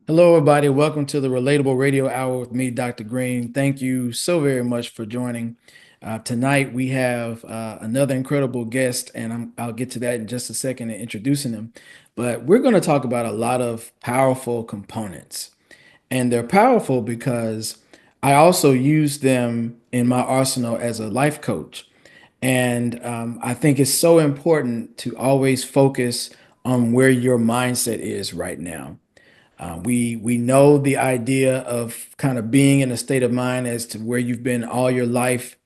Hello, everybody. Welcome to the Relatable Radio Hour with me, Dr. Green. Thank you so very much for joining. Tonight, we have another incredible guest, and I'll get to that in just a second in introducing him. But we're going to talk about a lot of powerful components. And they're powerful because I also use them in my arsenal as a life coach. And I think it's so important to always focus on where your mindset is right now. We know the idea of kind of being in a state of mind as to where you've been all your life,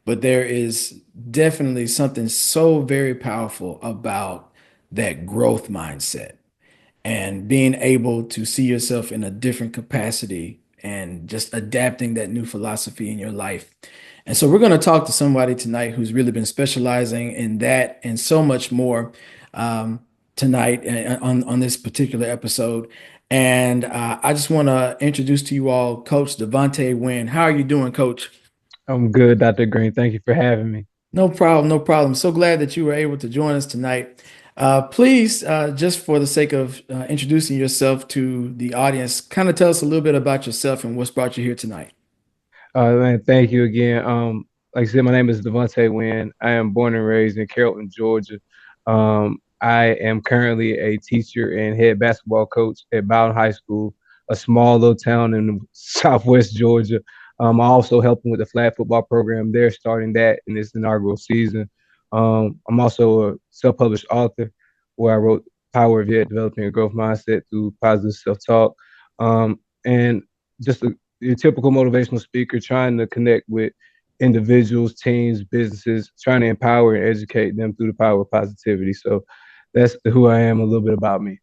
but there is definitely something so very powerful about that growth mindset and being able to see yourself in a different capacity and just adapting that new philosophy in your life. And so we're going to talk to somebody tonight who's really been specializing in that and so much more um, tonight on this particular episode. And I just want to introduce to you all Coach DeVante Wynn. How are you doing, Coach? I'm good, Dr. Green. Thank you for having me. No problem, no problem. So glad that you were able to join us tonight. Please, just for the sake of introducing yourself to the audience, kind of tell us a little bit about yourself and what's brought you here tonight. Man, thank you again. Like I said, my name is DeVante Wynn. I am born and raised in Carrollton, Georgia. I am currently a teacher and head basketball coach at Bowden High School, a small little town in Southwest Georgia. I also helping with the flag football program. They're starting that in this inaugural season. I'm also a self-published author where I wrote Power of Yet, Developing a Growth Mindset Through Positive Self-Talk. And just your typical motivational speaker trying to connect with individuals, teams, businesses, trying to empower and educate them through the power of positivity. So that's who I am, a little bit about me.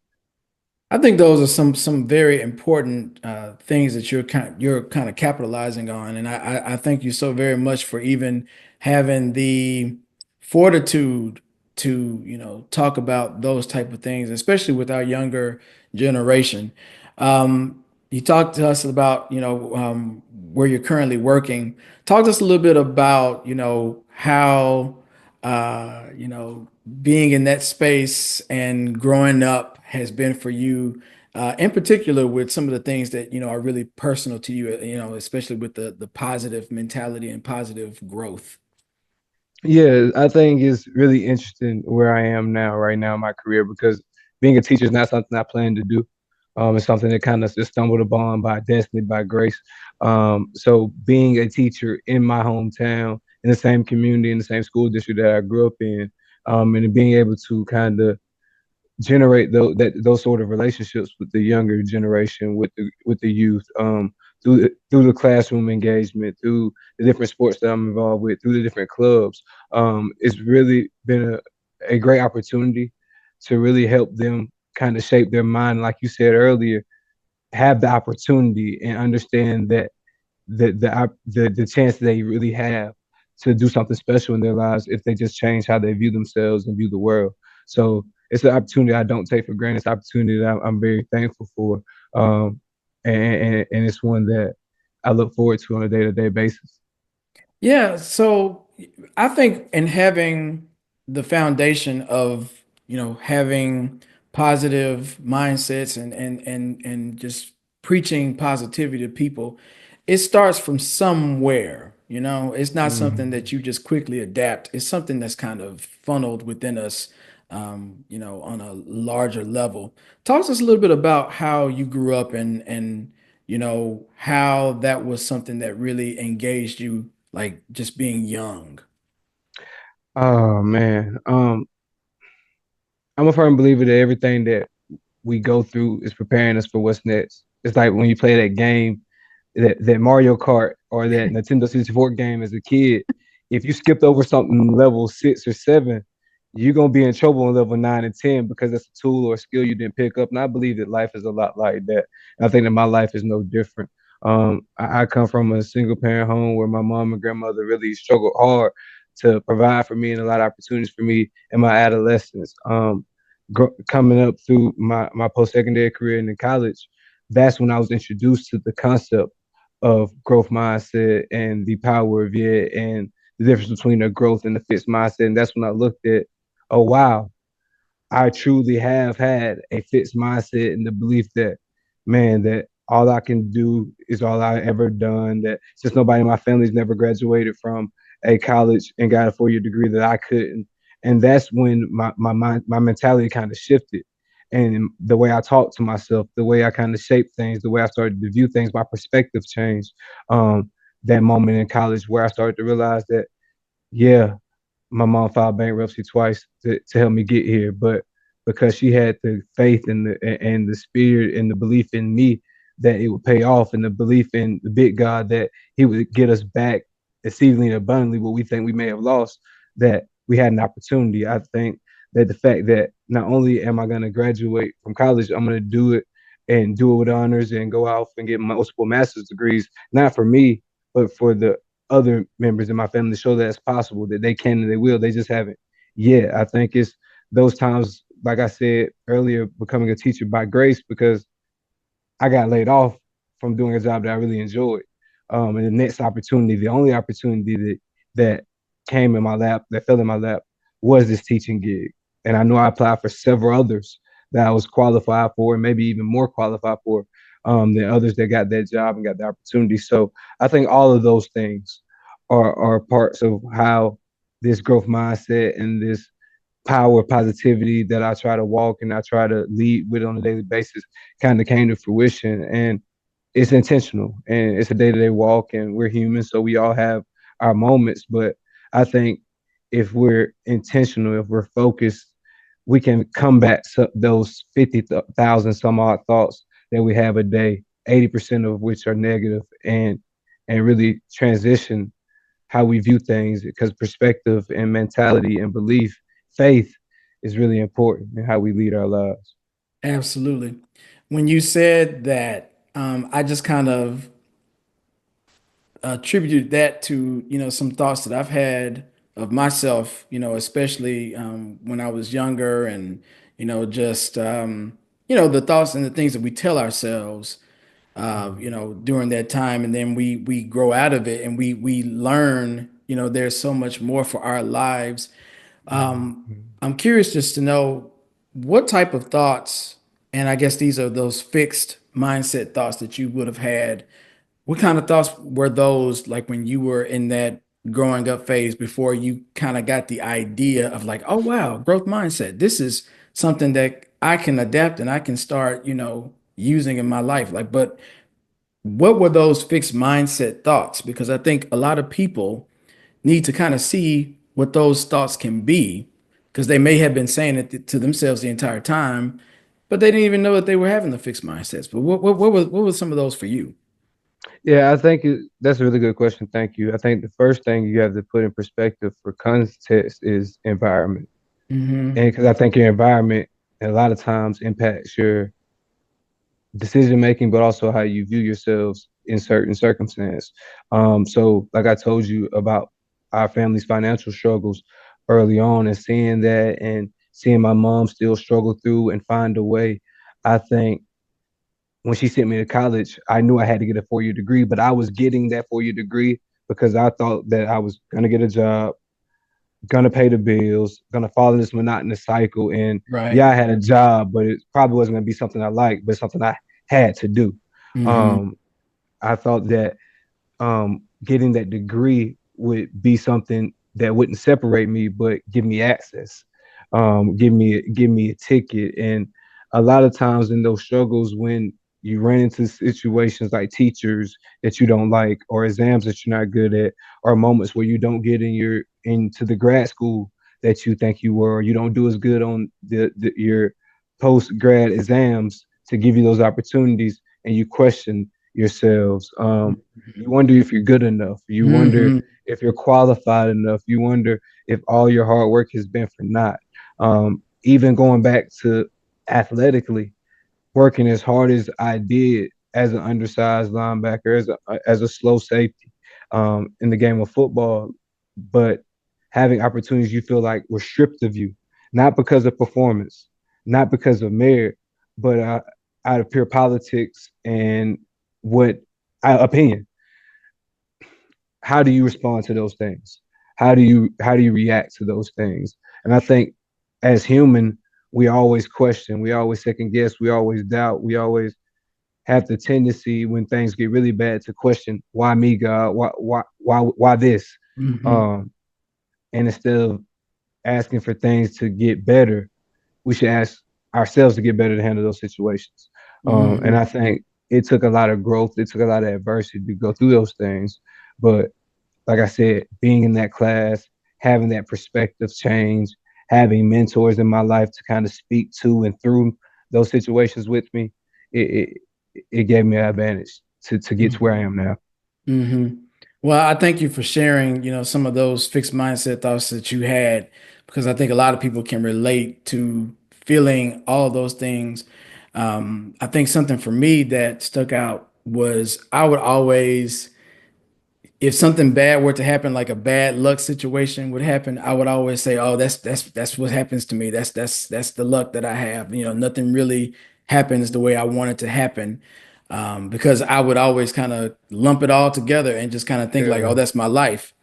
I think those are some very important things that you're kind of capitalizing on, and I thank you so very much for even having the fortitude to talk about those type of things, especially with our younger generation. You talked to us about where you're currently working. Talk to us a little bit about how being in that space and growing up has been for you, in particular with some of the things that are really personal to you, especially with the positive mentality and positive growth. Yeah, I think it's really interesting where I am now, right now in my career, because being a teacher is not something I plan to do. It's something that kind of just stumbled upon by destiny, by grace. So being a teacher in my hometown, in the same community, in the same school district that I grew up in, and being able to kind of generate those sort of relationships with the younger generation, with the youth, through the classroom engagement, through the different sports that I'm involved with, through the different clubs. It's really been a great opportunity to really help them kind of shape their mind, like you said earlier, have the opportunity and understand that the chance they really have to do something special in their lives if they just change how they view themselves and view the world. So it's an opportunity I don't take for granted. It's an opportunity that I'm very thankful for, and it's one that I look forward to on a day-to-day basis. Yeah, so I think in having the foundation of, having positive mindsets and just preaching positivity to people, it starts from somewhere, It's not something Mhm. that you just quickly adapt. It's something that's kind of funneled within us, on a larger level. Talk to us a little bit about how you grew up and how that was something that really engaged you, like just being young. Oh man, I'm a firm believer that everything that we go through is preparing us for what's next. It's like when you play that game, that Mario Kart or that Nintendo 64 game as a kid. If you skipped over something level 6 or 7, you're gonna be in trouble on level 9 and 10 because that's a tool or a skill you didn't pick up. And I believe that life is a lot like that. And I think that my life is no different. I come from a single parent home where my mom and grandmother really struggled hard to provide for me and a lot of opportunities for me in my adolescence. Coming up through my post secondary career and in college, that's when I was introduced to the concept of growth mindset and the power of it and the difference between a growth and a fixed mindset. And that's when I looked at, oh wow, I truly have had a fixed mindset and the belief that man, that all I can do is all I ever done. That since nobody in my family's never graduated from a college and got a 4 year degree, that I couldn't. And that's when my mentality kind of shifted. And the way I talk to myself, the way I kind of shape things, the way I started to view things, my perspective changed. Um, that moment in college where I started to realize that, yeah, my mom filed bankruptcy twice to help me get here, but because she had the faith and the spirit and the belief in me that it would pay off, and the belief in the big God that He would get us back exceedingly and abundantly what we think we may have lost, that we had an opportunity. I think that the fact that not only am I going to graduate from college, I'm going to do it and do it with honors and go out and get multiple master's degrees, not for me, but for the other members in my family to show that it's possible, that they can and they will. They just haven't yet. I think it's those times, like I said earlier, becoming a teacher by grace, because I got laid off from doing a job that I really enjoyed. And the next opportunity, the only opportunity that came in my lap, that fell in my lap, was this teaching gig. And I know I applied for several others that I was qualified for, and maybe even more qualified for, than others that got that job and got the opportunity. So I think all of those things are parts of how this growth mindset and this power of positivity that I try to walk and I try to lead with on a daily basis kind of came to fruition. And it's intentional and it's a day-to-day walk, and we're human, so we all have our moments. But I think if we're intentional, if we're focused, we can combat those 50,000 some odd thoughts that we have a day, 80% of which are negative, and really transition how we view things, because perspective and mentality and belief, faith is really important in how we lead our lives. Absolutely. When you said that, I just kind of attributed that to, some thoughts that I've had of myself, especially when I was younger and, just, the thoughts and the things that we tell ourselves, during that time. And then we grow out of it and we learn, there's so much more for our lives. Um, Mhm. I'm curious just to know what type of thoughts, and I guess these are those fixed mindset thoughts that you would have had. What kind of thoughts were those like when you were in that growing up phase before you kind of got the idea of like, oh wow, growth mindset. This is something that I can adapt and I can start, using in my life. Like, but what were those fixed mindset thoughts? Because I think a lot of people need to kind of see what those thoughts can be because they may have been saying it to themselves the entire time, but they didn't even know that they were having the fixed mindsets. But what were some of those for you? Yeah, I think that's a really good question. Thank you. I think the first thing you have to put in perspective for context is environment. And Hmm. because I think your environment a lot of times impacts your decision making, but also how you view yourselves in certain circumstance. So, like I told you about our family's financial struggles early on, and seeing that, and seeing my mom still struggle through and find a way, I think when she sent me to college, I knew I had to get a 4 year degree, but I was getting that 4 year degree because I thought that I was gonna get a job, gonna pay the bills, gonna fall in this monotonous cycle. And Right. yeah, I had a job, but it probably wasn't gonna be something I liked, but something I had to do. Hmm. Um, I thought that getting that degree would be something that wouldn't separate me, but give me access, give me a ticket. And a lot of times in those struggles, when you run into situations like teachers that you don't like, or exams that you're not good at, or moments where you don't get into the grad school that you think you were, or you don't do as good on your post grad exams to give you those opportunities, and you question yourselves. You wonder if you're good enough. You wonder Hmm. if you're qualified enough. You wonder if all your hard work has been for naught. Even going back to athletically, working as hard as I did as an undersized linebacker, as a slow safety, in the game of football, but having opportunities you feel like were stripped of you, not because of performance, not because of merit, but out of pure politics and what opinion. How do you respond to those things? How do you react to those things? And I think as human, we always question, we always second guess, we always doubt, we always have the tendency when things get really bad to question why me, God, why this, Hmm. um, and instead of asking for things to get better, we should ask ourselves to get better to handle those situations. And Hmm. I think it took a lot of growth, it took a lot of adversity to go through those things, but like I said, being in that class, having that perspective change, having mentors in my life to kind of speak to and through those situations with me, it it gave me an advantage to get to where I am now. Hmm. Well, I thank you for sharing, some of those fixed mindset thoughts that you had, because I think a lot of people can relate to feeling all of those things. I think something for me that stuck out was I would always, if something bad were to happen, like a bad luck situation would happen, I would always say, "Oh, that's what happens to me. That's the luck that I have." Nothing really happens the way I want it to happen, because I would always kind of lump it all together and just kind of think like, "Oh, Yeah. that's my life."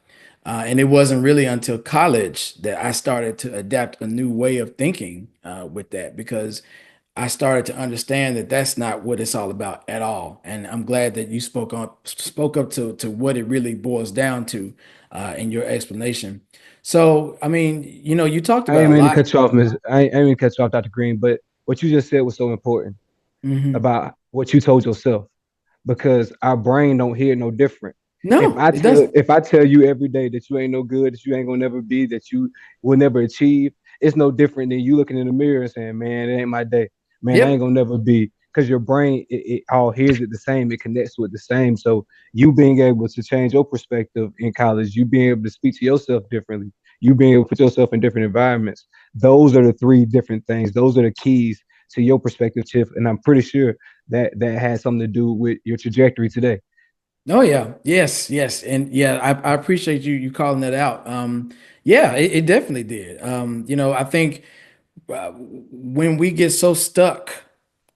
And it wasn't really until college that I started to adapt a new way of thinking with that, because I started to understand that that's not what it's all about at all. And I'm glad that you spoke up to what it really boils down to in your explanation. So, I mean, you talked I about ain't a mean to lot. cut you off, Miss. I ain't mean to cut you off, Dr. Green, but what you just said was so important Hmm. about what you told yourself because our brain don't hear no different. No, it doesn't. If I tell you every day that you ain't no good, that you ain't gonna never be, that you will never achieve, it's no different than you looking in the mirror and saying, "Man, it ain't my day. Man, I ain't Yep. gonna never be." Because your brain it all hears it the same, it connects with the same. So you being able to change your perspective in college, you being able to speak to yourself differently, you being able to put yourself in different environments. Those are the three different things. Those are the keys to your perspective shift. And I'm pretty sure that has something to do with your trajectory today. Oh yeah, yes, yes, and yeah, I appreciate you calling that out. Yeah, it definitely did. I think when we get so stuck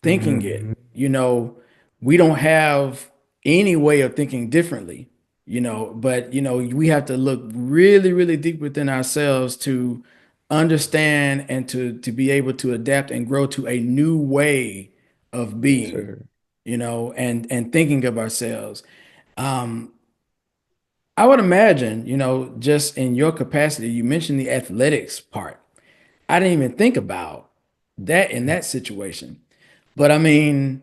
thinking it, Mhm. we don't have any way of thinking differently, but we have to look really, really deep within ourselves to understand and to be able to adapt and grow to a new way of Yes, being, sir. and thinking of ourselves. Um, I would imagine, just in your capacity, you mentioned the athletics part. I didn't even think about that in that situation. But I mean,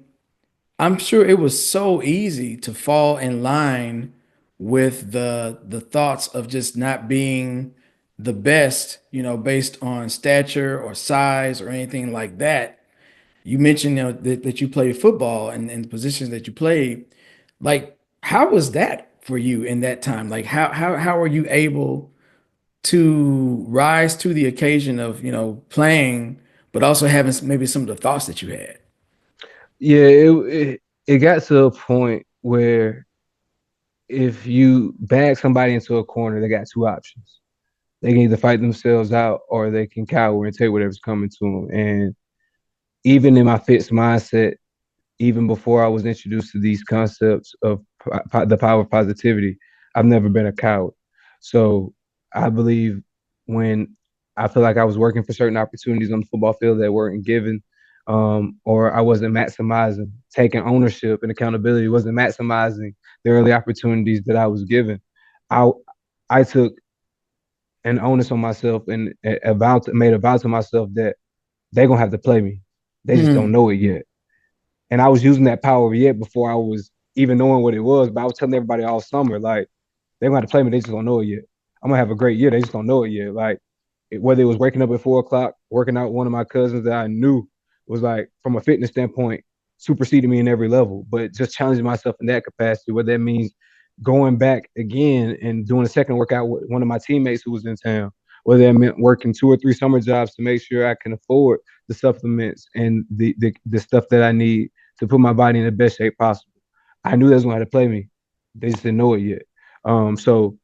I'm sure it was so easy to fall in line with the thoughts of just not being the best, based on stature or size or anything like that. You mentioned, that you played football and the positions that you played. Like, how was that for you in that time? Like, how are you able to rise to the occasion of, playing, but also having maybe some of the thoughts that you had? Yeah, it got to a point where if you bag somebody into a corner, they got two options. They can either fight themselves out or they can cower and take whatever's coming to them. And even in my fixed mindset, even before I was introduced to these concepts of the power of positivity, I've never been a coward. So I believe when I feel like I was working for certain opportunities on the football field that weren't given, or I wasn't maximizing, taking ownership and accountability, wasn't maximizing the early opportunities that I was given. I I took an onus on myself and made a vow to myself that they're gonna have to play me. They just don't Mm, know it yet. And I was using that power yet before I was even knowing what it was. But I was telling everybody all summer, like, they're gonna have to play me, they just don't know it yet. I'm gonna have a great year, they just don't know it yet. Like whether it was waking up at 4 o'clock, working out with one of my cousins that I knew was like from a fitness standpoint, superseding me in every level, but just challenging myself in that capacity, what that means going back again and doing a second workout with one of my teammates who was in town, whether that meant working 2 or 3 summer jobs to make sure I can afford the supplements and the stuff that I need to put my body in the best shape possible. I knew they was gonna have to play me. They just didn't know it yet. So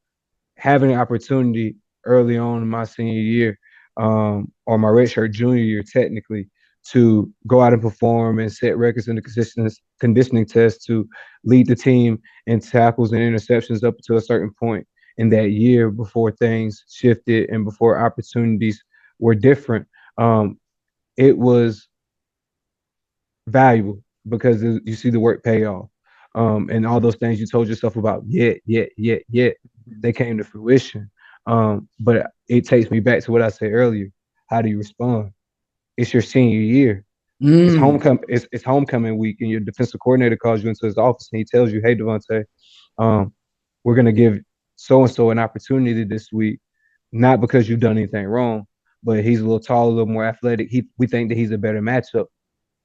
having an opportunity early on in my senior year, or my redshirt junior year, technically, to go out and perform and set records in the conditioning test to lead the team in tackles and interceptions up to a certain point in that year before things shifted and before opportunities were different. It was valuable because you see the work pay off. And all those things you told yourself about, yet, they came to fruition. But it takes me back to what I said earlier. How do you respond? It's your senior year. It's Mm. homecoming. It's homecoming week, and your defensive coordinator calls you into his office and he tells you, "Hey, DeVante, um, we're gonna give so and so an opportunity this week, not because you've done anything wrong, but he's a little taller, a little more athletic. We think that he's a better matchup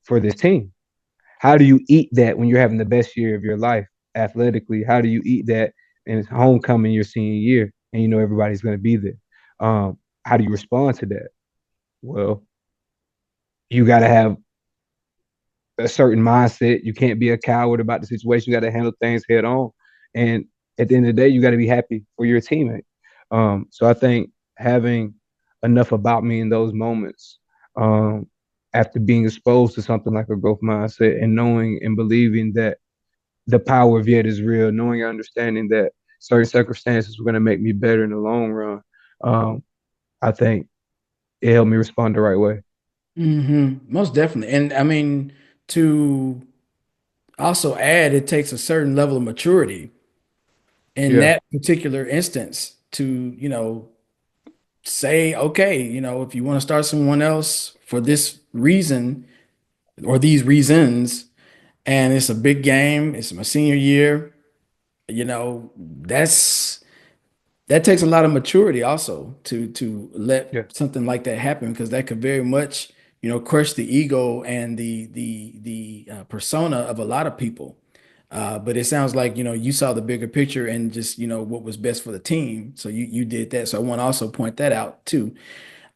for this team." How do you eat that when you're having the best year of your life athletically? How do you eat that and it's homecoming your senior year and you know everybody's going to be there? How do you respond to that? Well, you got to have a certain mindset. You can't be a coward about the situation. You got to handle things head on. And at the end of the day, you got to be happy for your teammate. So I think having enough about me in those moments, um, after being exposed to something like a growth mindset and knowing and believing that the power of yet is real, knowing and understanding that certain circumstances were going to make me better in the long run, um, I think it helped me respond the right way. Most definitely. And I mean, to also add, it takes a certain level of maturity in Yeah. that particular instance to, say, okay, if you want to start someone else for this reason or these reasons, and it's a big game, it's my senior year, that takes a lot of maturity also to let Yeah. something like that happen because that could very much crush the ego and the persona of a lot of people. But it sounds like you saw the bigger picture and just what was best for the team, so you did that. So I want to also point that out too.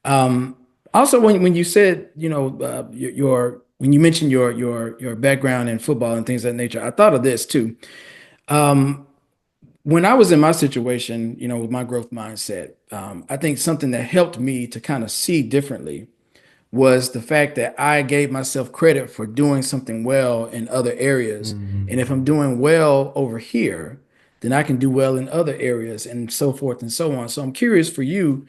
um Also, when you said your when you mentioned your background in football and things of that nature, I thought of this too. When I was in my situation, with my growth mindset, I think something that helped me to kind of see differently was the fact that I gave myself credit for doing something well in other areas. And if I'm Mhm. doing well over here, then I can do well in other areas and so forth and so on. So I'm curious for you,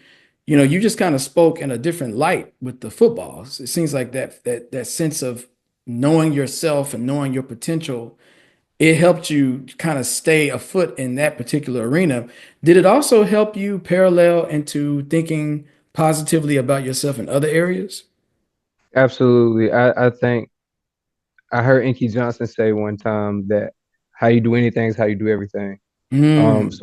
you just kind of spoke in a different light with the footballs. It seems like that sense of knowing yourself and knowing your potential, it helped you kind of stay afoot in that particular arena. Did it also help you parallel into thinking positively about yourself in other areas? Absolutely. I think I heard Inky Johnson say one time that how you do anything is how you do everything. Mm,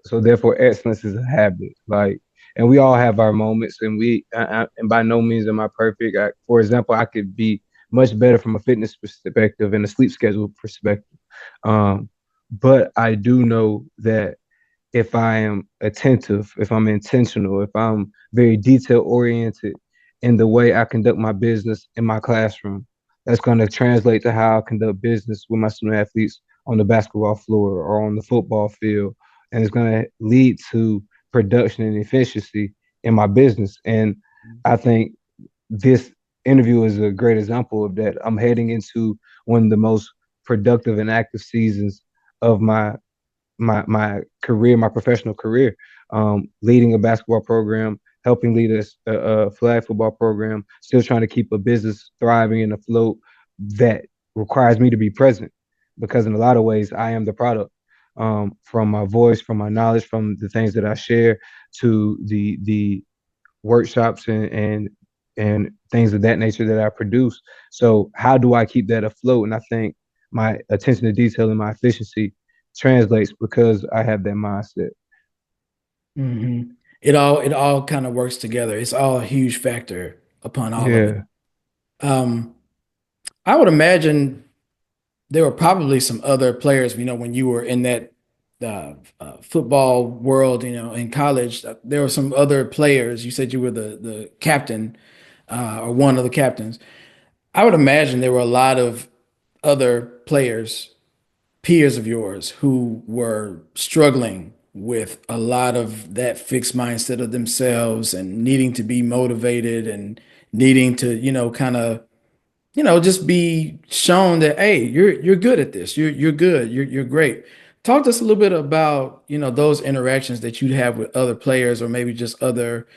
So therefore, excellence is a habit. Like, and we all have our moments, and and by no means am I perfect. For example, I could be much better from a fitness perspective and a sleep schedule perspective. Um, but I do know that if I am attentive, if I'm intentional, if I'm very detail oriented in the way I conduct my business in my classroom, that's going to translate to how I conduct business with my student athletes on the basketball floor or on the football field. And it's going to lead to production and efficiency in my business. And I think this interview is a great example of that. I'm heading into one of the most productive and active seasons of my career, my professional career, leading a basketball program, helping lead a flag football program, still trying to keep a business thriving and afloat that requires me to be present because in a lot of ways I am the product. From my voice, from my knowledge, from the things that I share, to the workshops and things of that nature that I produce. So how do I keep that afloat? And I think my attention to detail and my efficiency translates because I have that mindset. hmm it all kind of works together. It's all a huge factor upon all of it. Yeah. Um, I would imagine there were probably some other players, when you were in that football world, in college. There were some other players. You said you were the captain, or one of the captains. I would imagine there were a lot of other players, peers of yours, who were struggling with a lot of that fixed mindset of themselves and needing to be motivated and needing to, kind of, just be shown that, hey, you're good at this. You're good. You're great. Talk to us a little bit about, those interactions that you'd have with other players or maybe just other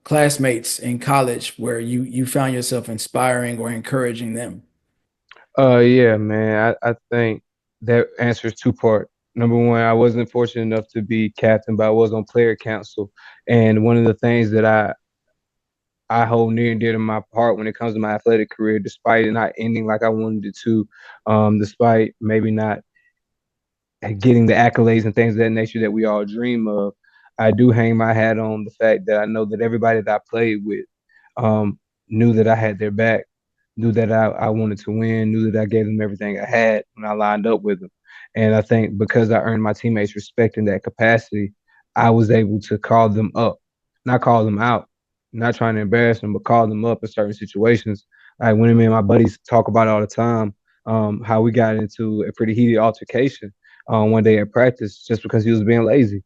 classmates in college where you found yourself inspiring or encouraging them. Yeah, man. I think that answers two part. Number one, I wasn't fortunate enough to be captain, but I was on player council. And one of the things that I hold near and dear to my heart when it comes to my athletic career, despite it not ending like I wanted it to, despite maybe not getting the accolades and things of that nature that we all dream of, I do hang my hat on the fact that I know that everybody that I played with knew that I had their back, knew that I wanted to win, knew that I gave them everything I had when I lined up with them. And I think because I earned my teammates respect in that capacity, I was able to call them up, not call them out, not trying to embarrass them, but call them up in certain situations. Like when me and my buddies talk about it all the time, how we got into a pretty heated altercation one day at practice just because he was being lazy.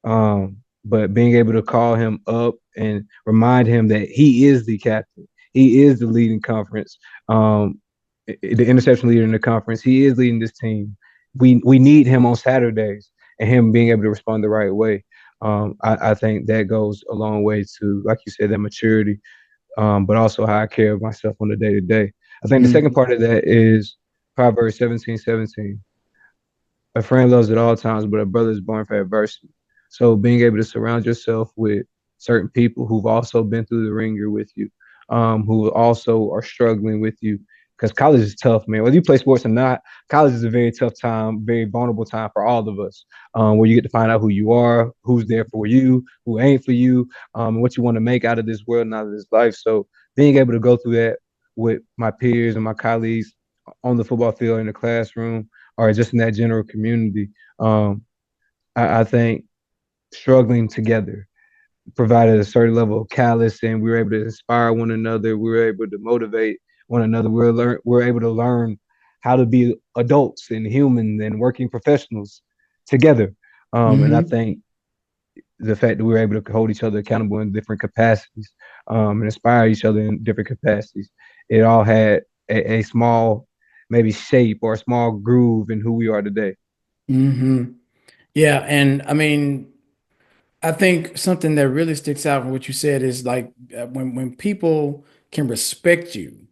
But being able to call him up and remind him that he is the captain, he is the leading conference, the interception leader in the conference, he is leading this team. We need him on Saturdays, and him being able to respond the right way. I think that goes a long way to, like you said, that maturity, but also how I care of myself on the day to day. I think the second Mm-hmm. part of that is Proverbs 17:17. A friend loves at all times, but a brother is born for adversity. So being able to surround yourself with certain people who've also been through the ringer with you, who also are struggling with you, because college is tough, man. Whether you play sports or not, college is a very tough time, very vulnerable time for all of us, where you get to find out who you are, who's there for you, who ain't for you, and what you want to make out of this world and out of this life. So being able to go through that with my peers and my colleagues on the football field in the classroom or just in that general community, um, I think struggling together provided a certain level of callous, and we were able to inspire one another. We were able to motivate one another. We were able to learn how to be adults and human and working professionals together. And I Mm-hmm. think the fact that we were able to hold each other accountable in different capacities, and inspire each other in different capacities, it all had a small, maybe shape or a small groove in who we are today. Mm-hmm. Yeah, and I mean, I think something that really sticks out from what you said is like when people can respect you,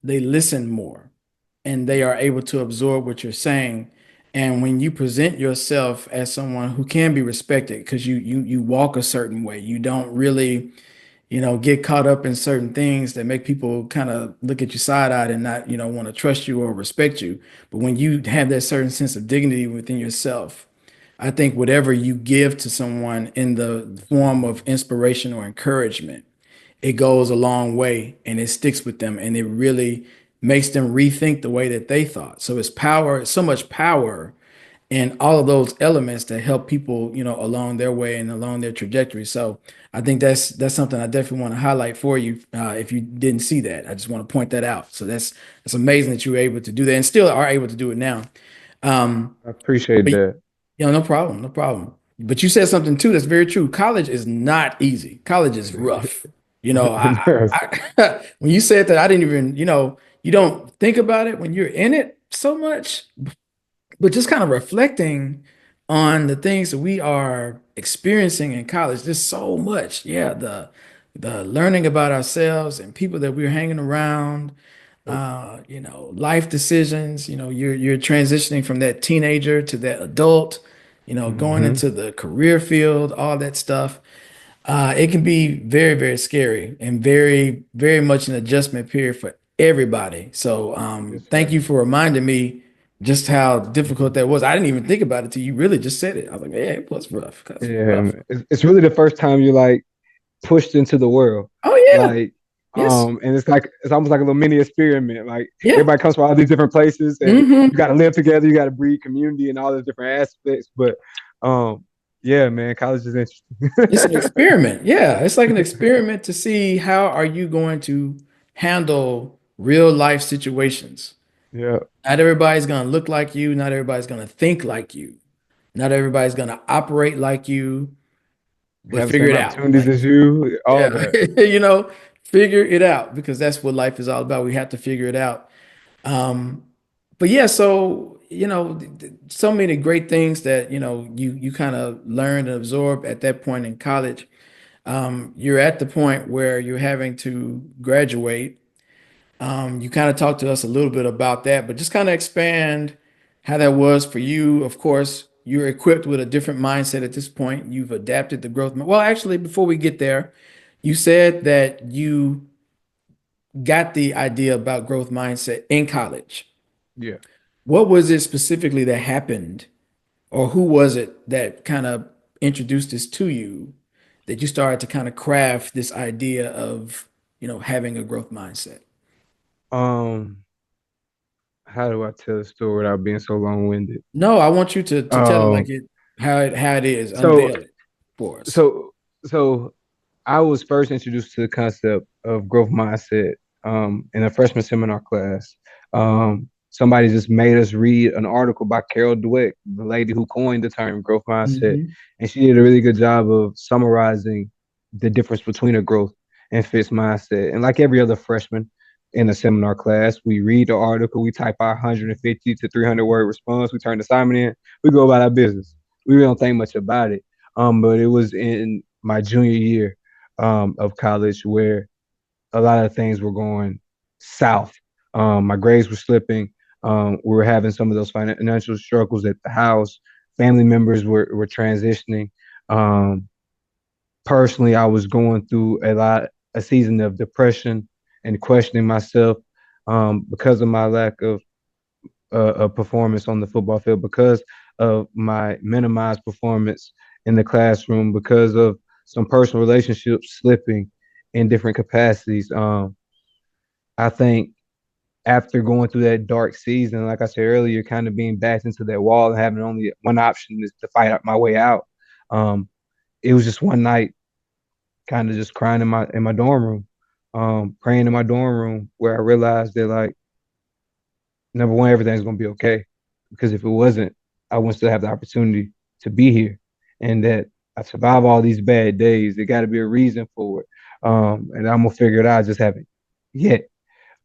they listen more and they are able to absorb what you're saying. And when you present yourself as someone who can be respected because you walk a certain way, you don't really, get caught up in certain things that make people kind of look at you side-eyed and not, want to trust you or respect you. But when you have that certain sense of dignity within yourself, I think whatever you give to someone in the form of inspiration or encouragement, it goes a long way and it sticks with them and it really makes them rethink the way that they thought. So it's power, so much power and all of those elements that help people, along their way and along their trajectory. So I think that's something I definitely want to highlight for you. If you didn't see that, I just want to point that out. So that's amazing that you were able to do that and still are able to do it now. Um, I appreciate but that. no problem, no problem. But you said something too that's very true. College is not easy. College is rough. Yes. When you said that, I didn't even, you don't think about it when you're in it so much, but just kind of reflecting on the things that we are experiencing in college, there's so much. Yeah, the learning about ourselves and people that we're hanging around, life decisions, you're transitioning from that teenager to that adult, going Hmm. into the career field, all that stuff. It can be very, very scary and very, very much an adjustment period for everybody. So, Yes, thank sir. you for reminding me just how difficult that was. I didn't even think about it till you really just said it. I was like, yeah, it was rough. That's Yeah, rough. man. It's really the first time you're like pushed into the world. Oh yeah. Like, Yes. and it's almost like a little mini experiment. Like Yeah. everybody comes from all these different places and Hmm. you gotta live together, you gotta breed community and all those different aspects. But yeah, man, college is It's an interesting. experiment. Yeah, it's like an experiment to see how are you going to handle real life situations. Yeah. Not everybody's going to look like you. Not everybody's going to think like you. Not everybody's going to operate like you, but Have the figure same it out. opportunities Like, as you, all yeah, that. figure it out because that's what life is all about. We have to figure it out. Um, but yeah, so, so many great things that, you kind of learned and absorbed at that point in college. You're at the point where you're having to graduate. You kind of talked to us a little bit about that, but just kind of expand how that was for you. Of course, you're equipped with a different mindset at this point. You've adapted the growth. Well, actually, before we get there, you said that you got the idea about growth mindset in college. Yeah. What was it specifically that happened, or who was it that kind of introduced this to you that you started to kind of craft this idea of, having a growth mindset? Um, how do I tell a story without being so long-winded? No, I want you to tell it like Um, it how it is. so Unveil it for us. so so I was first introduced to the concept of growth mindset in a freshman seminar class. Somebody just made us read an article by Carol Dweck, the lady who coined the term growth mindset, Hmm. and she did a really good job of summarizing the difference between a growth and fixed mindset. And like every other freshman in a seminar class, we read the article, we type our 150 to 300 word response, we turn the assignment in, we go about our business. We really don't think much about it. But it was in my junior year of college where a lot of things were going south. My grades were slipping. We were having some of those financial struggles at the house. Family members were transitioning. Um, Personally, I was going through a season of depression and questioning myself because of my lack of performance on the football field, because of my minimized performance in the classroom, because of some personal relationships slipping in different capacities. I think after going through that dark season, like I said earlier, kind of being backed into that wall and having only one option is to fight my way out. Um, it was just one night, kind of just crying in my dorm room, praying in my dorm room, where I realized that, like, number one, everything's gonna be okay. Because if it wasn't, I wouldn't still have the opportunity to be here. And that I survive all these bad days. There got to be a reason for it. And I'm gonna figure it out. I just haven't yet.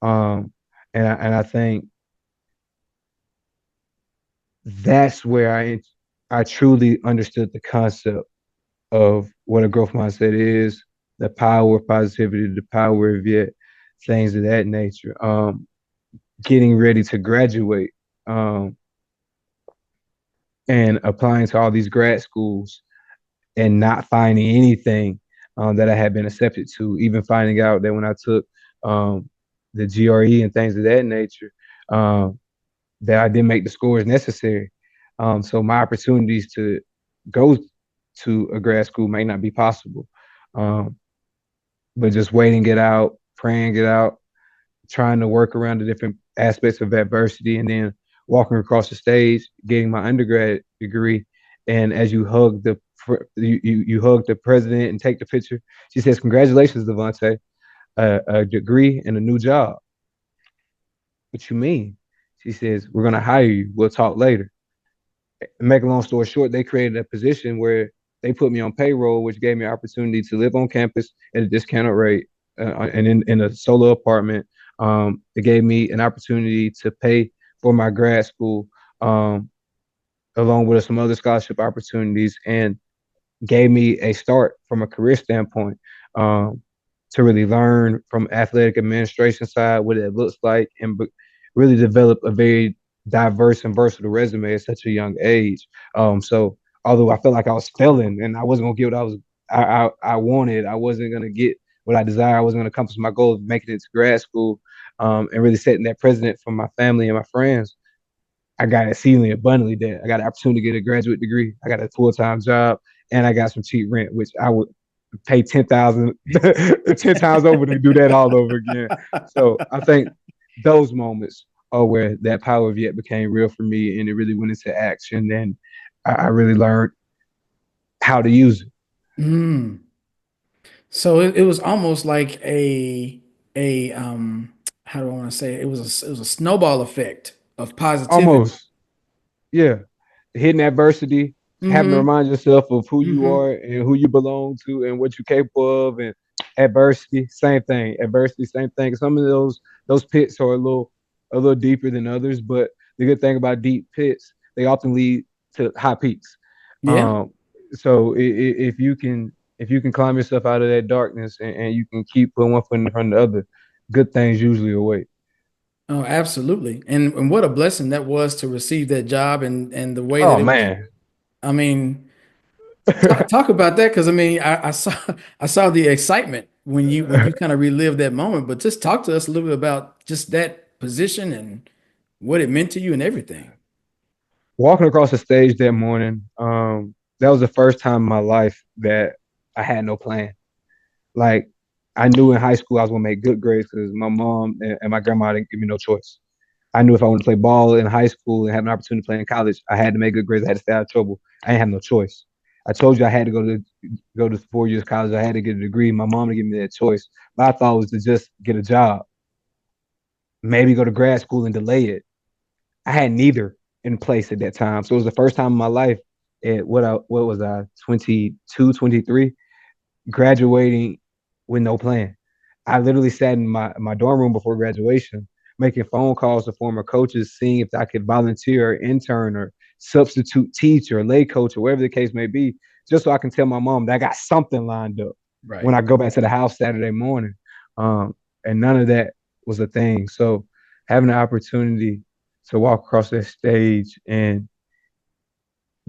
Um, and I think that's where I truly understood the concept of what a growth mindset is, the power of positivity, the power of yet, things of that nature. Getting ready to graduate. Um, and applying to all these grad schools and not finding anything that I had been accepted to, even finding out that when I took um, the GRE and things of that nature, um, that I didn't make the scores necessary. So my opportunities to go to a grad school may not be possible. Um, but just waiting it out, praying it out, trying to work around the different aspects of adversity, and then walking across the stage, getting my undergrad degree. And as you hug the president and take the picture, she says, "Congratulations, DeVante, a degree and a new job." What you mean? She says, "We're gonna hire you. We'll talk later." Make a long story short, they created a position where they put me on payroll, which gave me an opportunity to live on campus at a discounted rate and in a solo apartment. It gave me an opportunity to pay for my grad school, um, along with some other scholarship opportunities, and gave me a start from a career standpoint, um, to really learn from athletic administration side what it looks like, and really develop a very diverse and versatile resume at such a young age. So although I felt like I was failing and I wasn't gonna get what I wanted, I wasn't gonna get what I desired. I wasn't gonna accomplish my goal of making it to grad school, and really setting that precedent for my family and my friends. I got exceedingly abundantly that I got an opportunity to get a graduate degree. I got a full time job, and I got some cheap rent, which I would pay 10,000, 10 times over to do that all over again. So I think those moments are where that power of yet became real for me, and it really went into action, and I really learned how to use it. Mm. So it was almost like a how do I want to say it? It was a snowball effect of positivity. Almost, yeah. Hitting adversity, having to Hmm. remind yourself of who you Hmm. are and who you belong to and what you're capable of, and adversity, same thing. Adversity, same thing. Some of those pits are a little deeper than others, but the good thing about deep pits, they often lead to high peaks. Yeah. Um, so if you can climb yourself out of that darkness, and you can keep putting one foot in front of the other, good things usually await. Oh, absolutely. And what a blessing that was to receive that job and the way that Oh it was. man. I mean, talk about that because I mean, I saw I saw the excitement when you kind of relived that moment, but just talk to us a little bit about just that position and what it meant to you and everything. Walking across the stage that morning, that was the first time in my life that I had no plan. Like I knew in high school I was gonna make good grades because my mom and my grandma didn't give me no choice. I knew if I wanted to play ball in high school and have an opportunity to play in college, I had to make good grades. I had to stay out of trouble. I didn't have no choice. I told you I had to go to 4 years of college. I had to get a degree. My mom didn't give me that choice. My thought was to just get a job, maybe go to grad school and delay it. I had neither in place at that time. So it was the first time in my life at what was I 22, 23, graduating with no plan. I literally sat in my dorm room before graduation, making phone calls to former coaches, seeing if I could volunteer or intern or substitute teach or lay coach or whatever the case may be, just so I can tell my mom that I got something lined up when Right. I go back to the house Saturday morning. Um, and none of that was a thing. So having the opportunity to walk across that stage and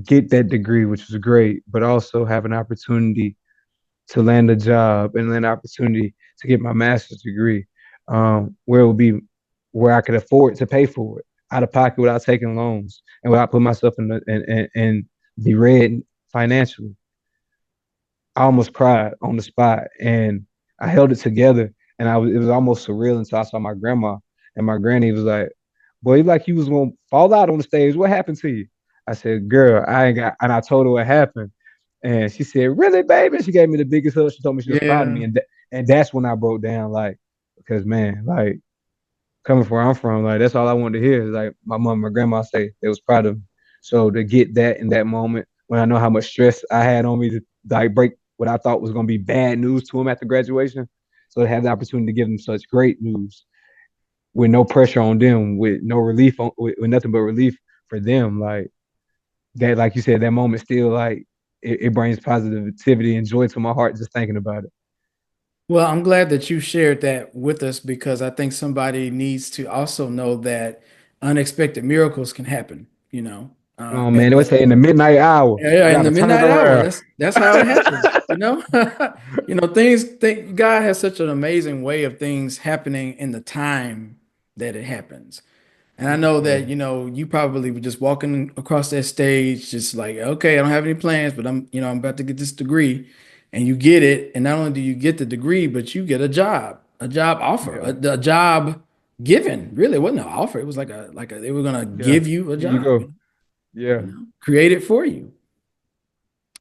get that degree, which was great, but also have an opportunity to land a job and land an opportunity to get my master's degree, where it would be where I could afford to pay for it out of pocket without taking loans and without putting myself in the red financially. I almost cried on the spot, and I held it together, and it was almost surreal until I saw my grandma, and my granny was like, "Boy, you like you was gonna fall out on the stage. What happened to you?" I said, "Girl, I ain't got," and I told her what happened, and she said, "Really, baby?" She gave me the biggest hug. She told me she was proud of Yeah. me, and that's when I broke down, like, because man, like coming from where I'm from, like that's all I wanted to hear is like my mom and my grandma say they was proud of me. So to get that in that moment when I know how much stress I had on me to like break what I thought was gonna be bad news to them after graduation. So to have the opportunity to give them such great news with no pressure on them, with no relief with nothing but relief for them, like that, like you said, that moment still like it brings positivity and joy to my heart just thinking about it. Well, I'm glad that you shared that with us because I think somebody needs to also know that unexpected miracles can happen, you know. Oh man, At they would say in the midnight hour, Yeah, in got the to turn midnight hour. around. That's how it happens, you know? You know, God has such an amazing way of things happening in the time that it happens. And I know that, Yeah. you know, you probably were just walking across that stage, just like, okay, I don't have any plans, but I'm about to get this degree. And you get it. And not only do you get the degree, but you get a job offer, Yeah. a job given. Really, it wasn't an offer. It was they were gonna Yeah. give you a Here you job, go. Yeah. create it for you.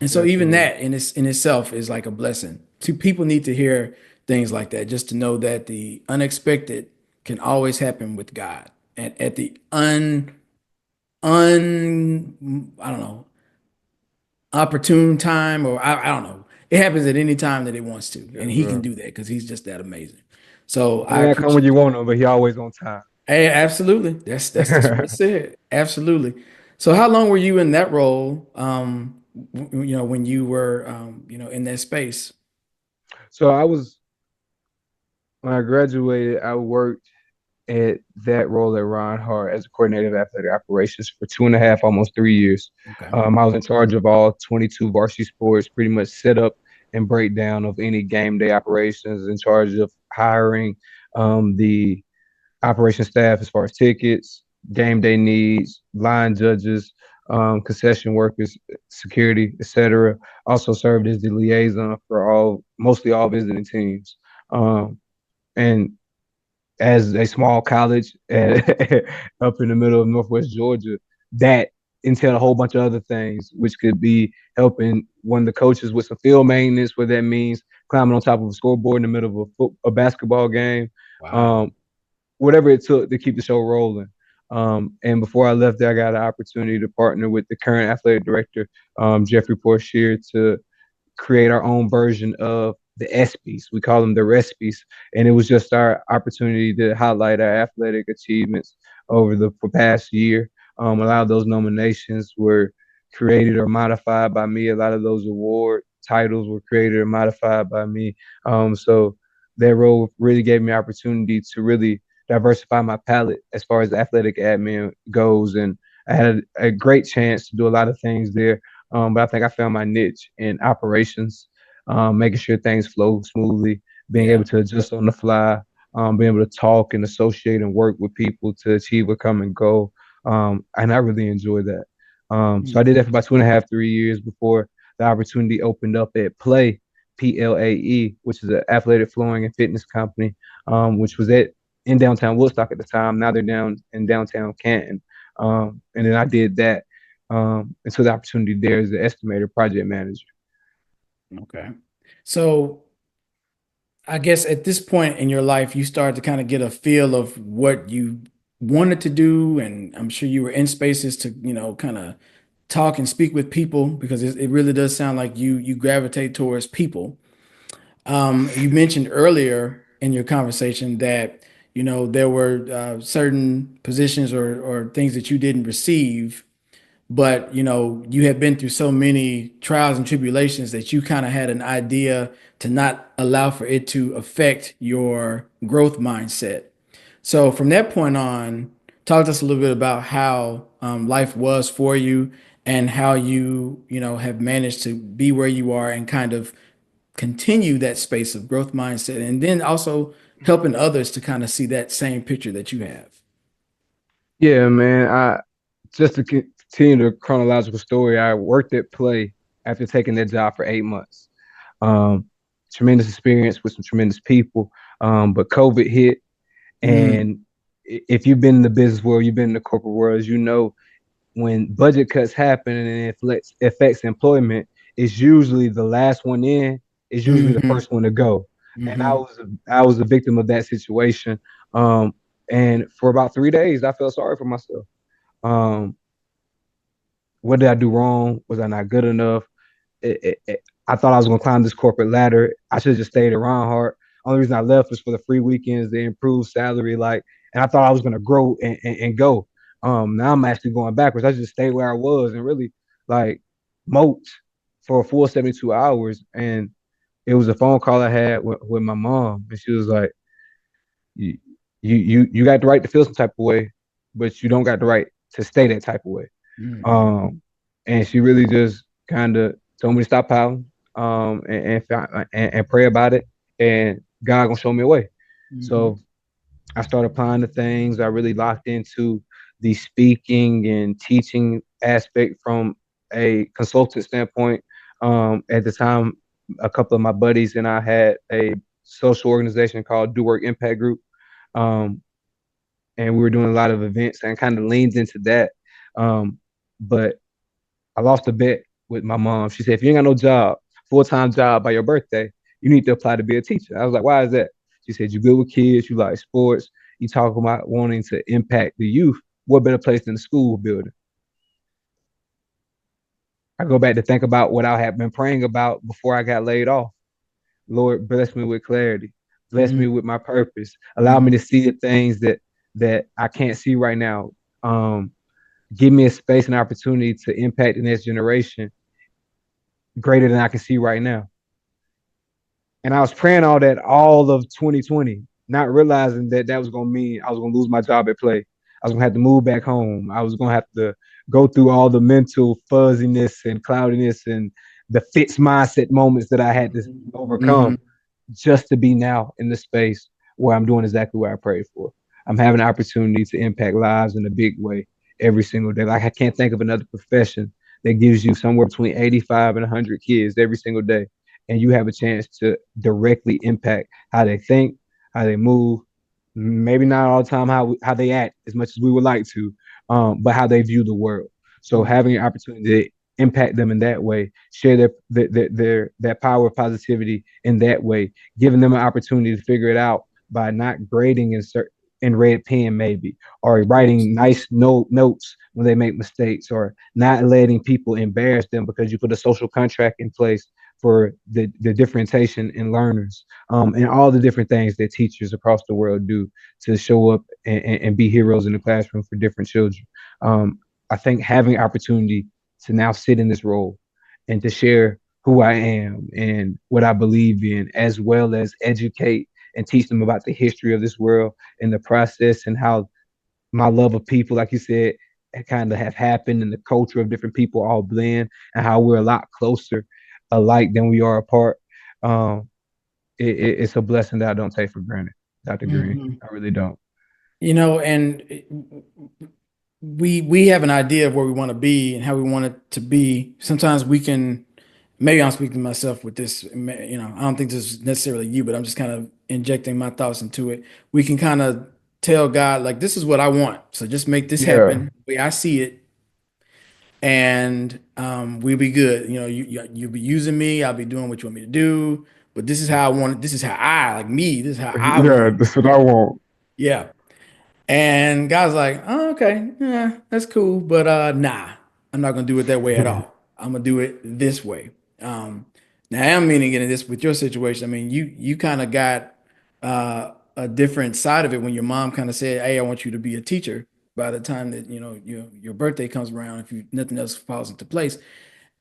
And so even Definitely. that in itself is like a blessing. To people need to hear things like that, just to know that the unexpected can always happen with God. And at the I don't know, opportune time, or I don't know. It happens at any time that it wants to. And Yes, he can sir. do that because he's just that amazing. So May I not come when appreciate you that. want them, but he always on time. Hey, absolutely. That's what it said. Absolutely. So how long were you in that role? You know, when you were in that space. So I was when I graduated, I worked at that role at Ron Hart as a coordinator of athletic operations for 2.5, almost 3 years. Okay. I was in charge of all 22 varsity sports, pretty much set up and breakdown of any game day operations, in charge of hiring the operation staff as far as tickets, game day needs, line judges, concession workers, security, etc. Also served as the liaison for mostly all visiting teams. And as a small college up in the middle of Northwest Georgia, that entailed a whole bunch of other things, which could be helping one of the coaches with some field maintenance, where that means climbing on top of a scoreboard in the middle of a basketball game. Wow. Um, Whatever it took to keep the show rolling. And before I left there, I got an opportunity to partner with the current athletic director, Jeffrey Portier, to create our own version of the ESPYs. We call them the Respies. And it was just our opportunity to highlight our athletic achievements over the past year. A lot of those nominations were created or modified by me. A lot of those award titles were created or modified by me. So that role really gave me opportunity to really diversify my palette as far as athletic admin goes, and I had a great chance to do a lot of things there. But I think I found my niche in operations, making sure things flow smoothly, being Yeah. able to adjust on the fly, being able to talk and associate and work with people to achieve a common goal. And I really enjoy that. So I did that Mhm. for about 2.5, 3 years before the opportunity opened up at PLAE, which is an athletic flooring and fitness company, which was at in downtown Woodstock at the time. Now they're down in downtown Canton. And then I did that until the opportunity there as the estimator project manager. Okay. So I guess at this point in your life, you started to kind of get a feel of what you wanted to do, and I'm sure you were in spaces to, kind of talk and speak with people because it really does sound like you gravitate towards people. You mentioned earlier in your conversation that there were certain positions or things that you didn't receive, but you had been through so many trials and tribulations that you kind of had an idea to not allow for it to affect your growth mindset. So from that point on, talk to us a little bit about how life was for you and how you have managed to be where you are and kind of continue that space of growth mindset, and then also helping others to kind of see that same picture that you have. Yeah, man. I just to continue the chronological story. I worked at Play after taking that job for 8 months. Um, Tremendous experience with some tremendous people. But COVID hit, Mm, and if you've been in the business world, you've been in the corporate world, you know when budget cuts happen and it affects employment, it's usually the last one in is usually the hmm first one to go. And I hmm was I was a victim of that situation. Um, and for about 3 days, I felt sorry for myself. Um, what did I do wrong? Was I not good enough? I thought I was going to climb this corporate ladder. I should have just stayed around hard. Only reason I left was for the free weekends, the improved salary, like, and I thought I was going to grow and go. Now I'm actually going backwards. I just stayed where I was and really like moped for a full 72 hours. And it was a phone call I had with my mom, and she was like, you, you got the right to feel some type of way, but you don't got the right to stay that type of way." hmm Um, and she really just kind of told me to stop pouting, and pray about it, and God gonna show me a way. hmm So I started applying the things. I really locked into the speaking and teaching aspect from a consultant standpoint. At the time, a couple of my buddies and I had a social organization called Do Work Impact Group, um, and we were doing a lot of events and kind of leaned into that. But I lost a bet with my mom. She said, if you ain't got no job, full-time job by your birthday, you need to apply to be a teacher. I was like, why is that? She said, you're good with kids, you like sports, you talk about wanting to impact the youth. What better place than the school building? I go back to think about what I had been praying about before I got laid off. Lord, bless me with clarity. Bless me with my purpose. Allow me to hmm see the things that I can't see right now. Um, Give me a space and opportunity to impact the next generation greater than I can see right now. And I was praying all that all of 2020, not realizing that that was going to mean I was going to lose my job at Play. I was going to have to move back home. I was going to have to go through all the mental fuzziness and cloudiness and the fixed mindset moments that I had to hmm overcome just to be now in the space where I'm doing exactly what I prayed for. I'm having an opportunity to impact lives in a big way every single day. Like I can't think of another profession that gives you somewhere between 85 and 100 kids every single day, and you have a chance to directly impact how they think, how they move. Maybe not all the time how they act as much as we would like to, but how they view the world. So having an opportunity to impact them in that way, share their power of positivity in that way, giving them an opportunity to figure it out by not grading in red pen maybe, or writing nice notes when they make mistakes, or not letting people embarrass them because you put a social contract in place for the differentiation in learners, and all the different things that teachers across the world do to show up and be heroes in the classroom for different children. Um, I think having opportunity to now sit in this role and to share who I am and what I believe in, as well as educate and teach them about the history of this world and the process and how my love of people, like you said, kind of have happened and the culture of different people all blend and how we're a lot closer alike than we are apart. Um, it's a blessing that I don't take for granted, Dr. Green. Mhm. I really don't. And we have an idea of where we want to be and how we want it to be. Sometimes we can, maybe I'm speaking to myself with this, I don't think this is necessarily you, but I'm just kind of injecting my thoughts into it. We can kind of tell God, like, this is what I want. So just make this Yeah. happen the way I see it, and we'll be good. You'll be using me, I'll be doing what you want me to do, but this is how I want it. This is how I, like me, this is how I want Yeah, it. that's what I want. Yeah. And God's like, oh, okay, yeah, that's cool, but nah, I'm not gonna do it that way at all. I'm gonna do it this way. Um, Now I am meaning it in this with your situation. I mean, you kind of got a different side of it when your mom kind of said, "Hey, I want you to be a teacher." By the time that your birthday comes around, if you nothing else falls into place,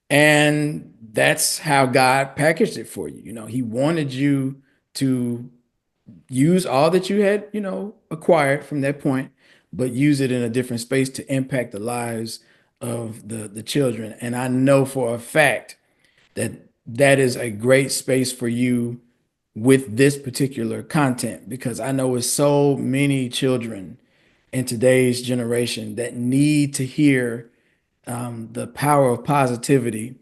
and that's how God packaged it for you. He wanted you to use all that you had, acquired from that point, but use it in a different space to impact the lives of the children. And I know for a fact that that is a great space for you with this particular content because I know it's so many children in today's generation that need to hear the power of positivity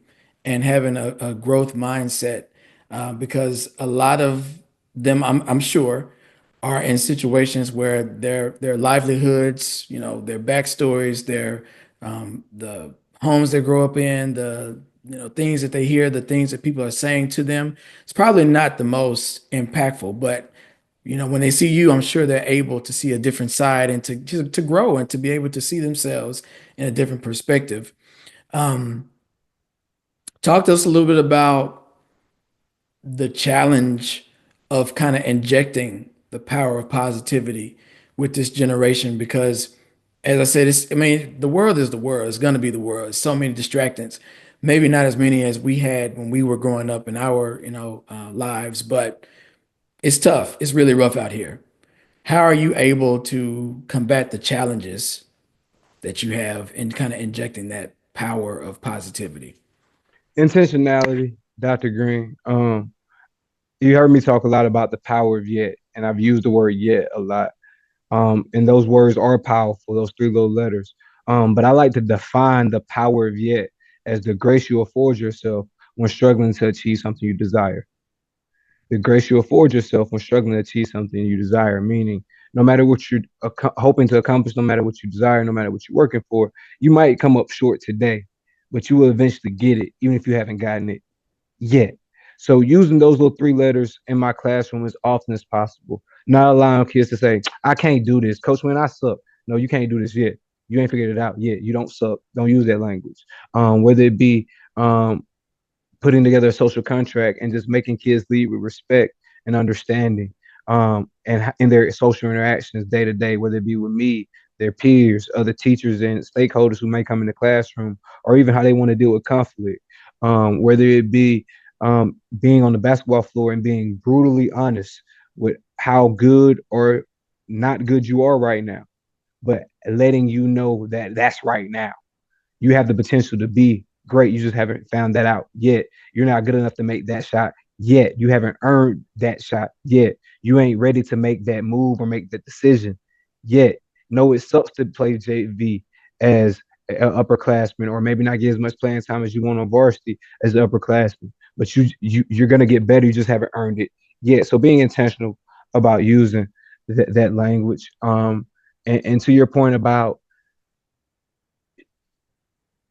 and having a growth mindset because a lot of them, I'm sure, are in situations where their livelihoods, their backstories, the homes they grow up in, the things that they hear, the things that people are saying to them, it's probably not the most impactful, but when they see you, I'm sure they're able to see a different side and to grow and to be able to see themselves in a different perspective. Um, Talk to us a little bit about the challenge of kind of injecting the power of positivity with this generation because as I said, I mean, the world is the world. It's going to be the world. So many distractants, maybe not as many as we had when we were growing up in our, lives, but it's tough. It's really rough out here. How are you able to combat the challenges that you have in kind of injecting that power of positivity? Intentionality, Dr. Green. You heard me talk a lot about the power of yet, and I've used the word yet a lot. And those words are powerful, those three little letters. But I like to define the power of yet as the grace you afford yourself when struggling to achieve something you desire. The grace you afford yourself when struggling to achieve something you desire, meaning no matter what you're hoping to accomplish, no matter what you desire, no matter what you're working for, you might come up short today, but you will eventually get it, even if you haven't gotten it yet. So using those little three letters in my classroom as often as possible, not allowing kids to say, I can't do this. Coach, when I suck. No, you can't do this yet. You ain't figured it out yet. You don't suck. Don't use that language. Whether it be putting together a social contract and just making kids lead with respect and understanding and in their social interactions day to day, whether it be with me, their peers, other teachers and stakeholders who may come in the classroom, or even how they want to deal with conflict, whether it be being on the basketball floor and being brutally honest with how good or not good you are right now, but letting you know that that's right now you have the potential to be great. You just haven't found that out yet. You're not good enough to make that shot yet. You haven't earned that shot yet. You ain't ready to make that move or make that decision yet. No, it sucks to play JV as an upperclassman, or maybe not get as much playing time as you want on varsity as an upperclassman. But you're gonna get better. You just haven't earned it yet. So being intentional about using that language. And to your point about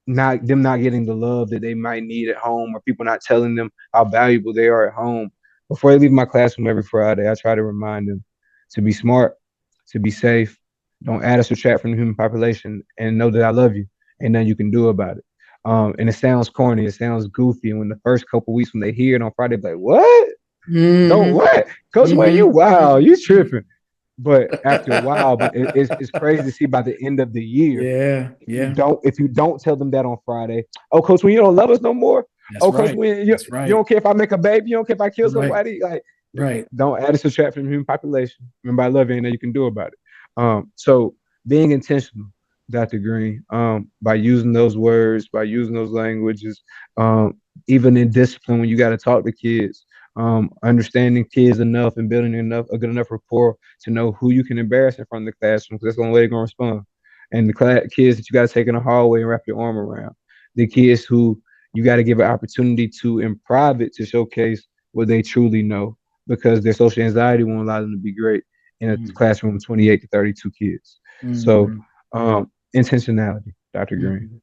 not getting the love that they might need at home or people not telling them how valuable they are at home. Before they leave my classroom every Friday, I try to remind them to be smart, to be safe, don't add or subtract from the human population, and know that I love you. Ain't nothing you can do about it. And it sounds corny, it sounds goofy. And when the first couple weeks when they hear it on Friday, be like, what? Don't Hmm. what? Coach, when you Hmm. wow, you tripping. But after a while, but it's crazy to see by the end of the year Yeah, yeah, if you don't tell them that on Friday, oh coach, when you don't love us no more, that's oh coach, right. when That's you right. don't care if I make a baby, you don't care if I kill Right. somebody, like Right. Don't add or subtract from the human population. Remember, I love you, ain't nothing you can do about it. So being intentional, Dr. Green, by using those words, by using those languages, even in discipline when you got to talk to kids, understanding kids enough and building enough a good enough rapport to know who you can embarrass in front of the classroom, because that's the only way they're gonna respond. And the kids that you got to take in the hallway and wrap your arm around, the kids who you got to give an opportunity to in private to showcase what they truly know, because their social anxiety won't allow them to be great in a classroom of 28 to 32 kids. So, Mm-hmm. intentionality, Dr. Green. Mm-hmm.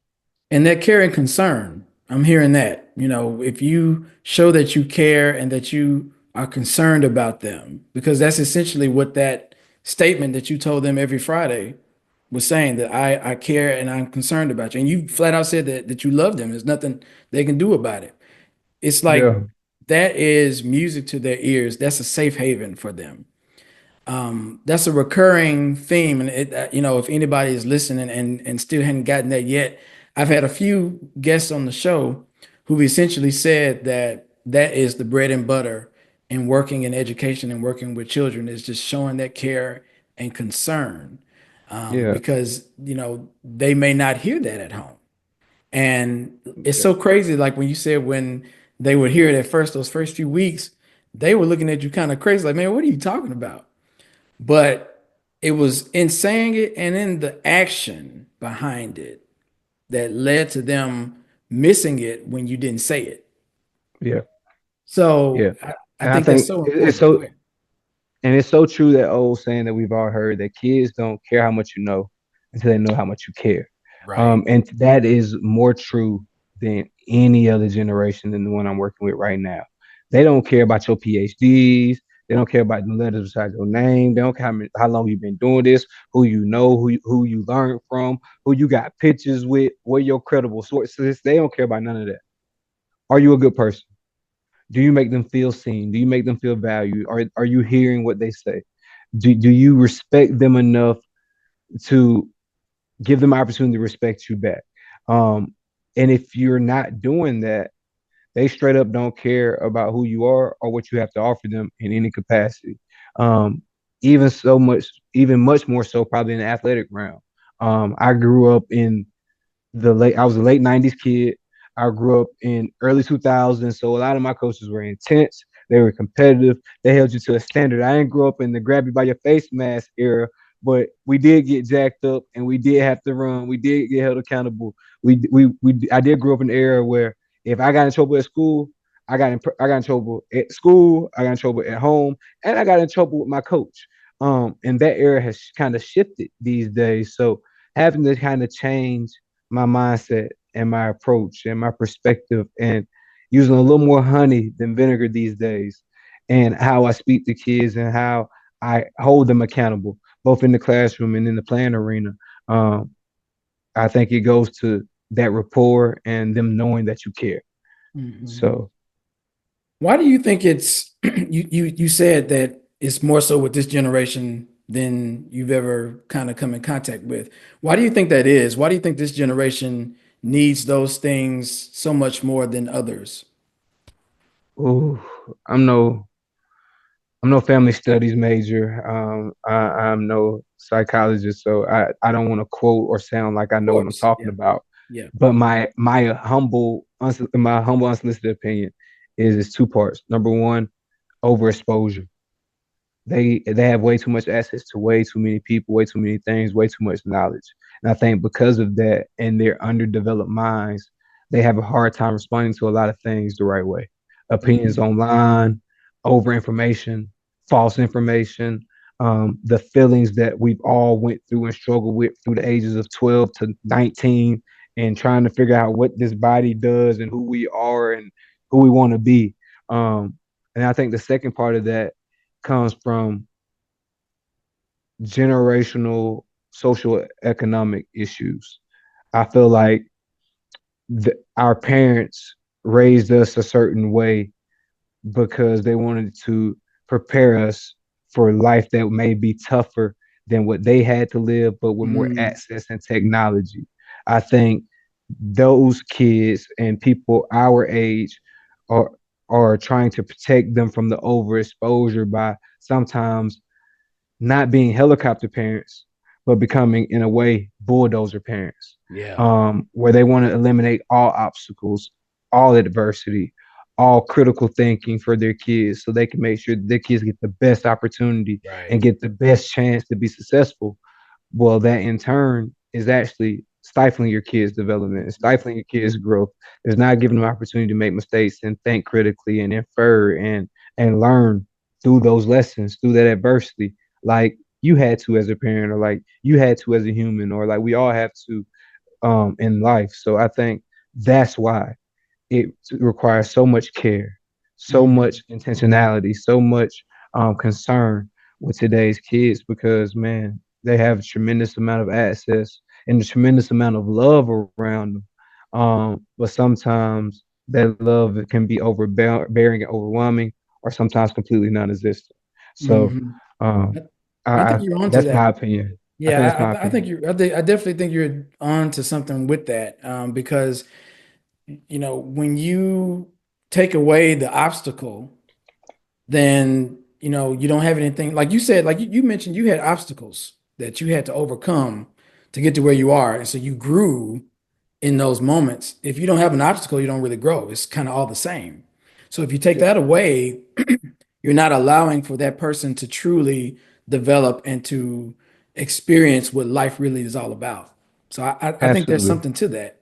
And that care and concern, I'm hearing that. If you show that you care and that you are concerned about them, because that's essentially what that statement that you told them every Friday was saying, that I care and I'm concerned about you. And you flat out said that you love them. There's nothing they can do about it. It's like Yeah, that is music to their ears. That's a safe haven for them. That's a recurring theme, and if anybody is listening and still hadn't gotten that yet, I've had a few guests on the show who've essentially said that that is the bread and butter in working in education and working with children, is just showing that care and concern, yeah, because they may not hear that at home. And it's yeah, so crazy, like when you said when they would hear it at first, those first few weeks, they were looking at you kind of crazy, like, man, what are you talking about? But it was in saying it and in the action behind it that led to them missing it when you didn't say it. yeah, yeah. So I And I think that's think so it's important. Go so ahead. And it's so true, that old saying that we've all heard, that kids don't care how much you know until they know how much you care. Right. And that is more true than any other generation than the one I'm working with right now. They don't care about your PhDs. They don't care about the letters beside your name. They don't care how long you've been doing this, who you know, who you learned from, who you got pictures with, where your credible sources. They don't care about none of that. Are you a good person? Do you make them feel seen? Do you make them feel valued? Are you hearing what they say? Do you respect them enough to give them opportunity to respect you back? Um, and if you're not doing that, they straight up don't care about who you are or what you have to offer them in any capacity. Um, even so much, even much more so, probably in the athletic realm. I grew up in I was a late '90s kid. I grew up in early 2000s, so a lot of my coaches were intense. They were competitive. They held you to a standard. I didn't grow up in the grab you by your face mask era, but we did get jacked up and we did have to run. We did get held accountable. I did grow up in an era where if I got in trouble at school, I got in trouble at school, I got in trouble at home, and I got in trouble with my coach. And that era has kind of shifted these days. So having to kind of change my mindset and my approach and my perspective, and using a little more honey than vinegar these days, and how I speak to kids and how I hold them accountable, both in the classroom and in the playing arena. Um, I think it goes to that rapport and them knowing that you care. Mhm. So, Why do you think it's you said that it's more so with this generation than you've ever kind of come in contact with? Why do you think that is? Why do you think this generation needs those things so much more than others? ooh, I'm no I'm no family studies major. I'm no psychologist, so I don't want to quote or sound like I Of know what I'm course. talking Yeah. about. Yeah. But my humble unsolicited opinion is it's two parts. Number one, overexposure. They have way too much access to way too many people, way too many things, way too much knowledge. And I think because of that, and their underdeveloped minds, they have a hard time responding to a lot of things the right way. Opinions Mhm. online, over information, false information, the feelings that we've all went through and struggled with through the ages of 12 to 19, and trying to figure out what this body does and who we are and who we want to be. And I think the second part of that comes from generational social economic issues. I feel like our parents raised us a certain way because they wanted to prepare us for life that may be tougher than what they had to live, but with more Mm. access and technology. I think those kids and people our age are. or trying to protect them from the overexposure by sometimes not being helicopter parents, but becoming, in a way, bulldozer parents, Yeah. where they want to eliminate all obstacles, all adversity, all critical thinking for their kids so they can make sure their kids get the best opportunity and Right. get the best chance to be successful. Well, that in turn is actually stifling your kids' development and stifling your kids' growth. It's not giving them opportunity to make mistakes and think critically and infer and learn through those lessons, through that adversity, like you had to as a parent, or like you had to as a human, or like we all have to in life. So I think that's why it requires so much care, so Mhm. much intentionality, so much concern with today's kids because man, they have a tremendous amount of access and a tremendous amount of love around them. But sometimes that love can be overbearing and overwhelming, or sometimes completely non-existent. So Mhm. um, I, I think I you're onto that's my that. opinion. I think that's Yeah, my I think opinion. I definitely think you're on to something with that, because when you take away the obstacle, then you don't have anything. Like you said, like you mentioned, you had obstacles that you had to overcome to get to where you are, and so you grew in those moments. If you don't have an obstacle, you don't really grow. It's kind of all the same. So if you take Yeah, that away, you're not allowing for that person to truly develop and to experience what life really is all about. So I think there's absolutely. something to that.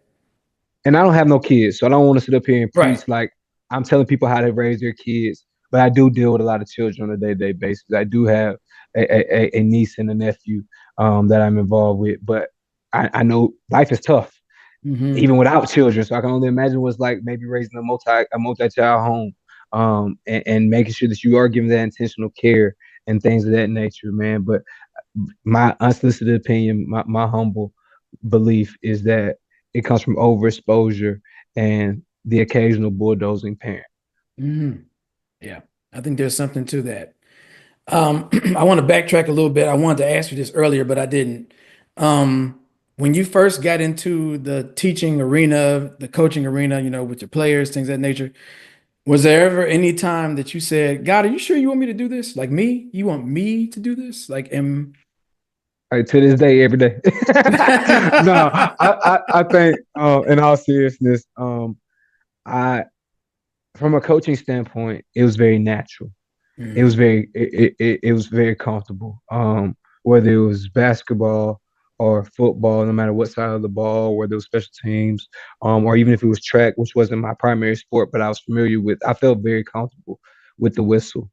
And I don't have no kids, so I don't want to sit up here and Right. preach like I'm telling people how to raise their kids. But I do deal with a lot of children on a day-to-day basis. I do have a niece and a nephew that I'm involved with, but I know life is tough Hmm. even without children. So I can only imagine what's like maybe raising a multi-child home, and making sure that you are giving that intentional care and things of that nature, man. But my unsolicited opinion, my humble belief is that it comes from overexposure and the occasional bulldozing parent. Hmm. Yeah, I think there's something to that. I want to backtrack a little bit. I wanted to ask you this earlier, but I didn't. When you first got into the teaching arena, the coaching arena, with your players, things of that nature, was there ever any time that you said, God, are you sure you want me to do this? Like me? You want me to do this? Like, am Like, to this day, every day. No, I think in all seriousness, I from a coaching standpoint, it was very natural. Mm, It was very comfortable. Whether it was basketball or football, no matter what side of the ball, whether it was special teams, or even if it was track, which wasn't my primary sport, but I was familiar with. I felt very comfortable with the whistle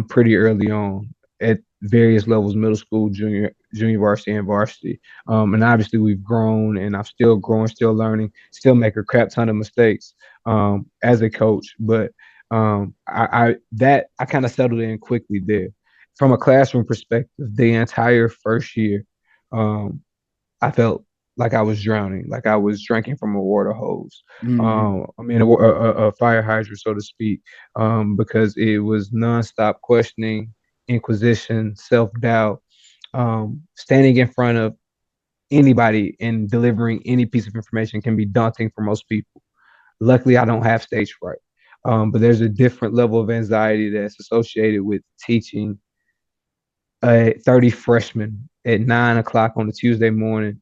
pretty early on at various levels: middle school, junior varsity, and varsity. And obviously, we've grown, and I'm still growing, still learning, still make a crap ton of mistakes as a coach, but I kind of settled in quickly there. From a classroom perspective, the entire first year, um, I felt like I was drowning, like I was drinking from a water hose. mhm, I mean, a fire hydrant, so to speak, because it was nonstop questioning, inquisition, self doubt, standing in front of anybody and delivering any piece of information can be daunting for most people. Luckily, I don't have stage fright. But there's a different level of anxiety that's associated with teaching a 30 freshmen at 9 o'clock on a Tuesday morning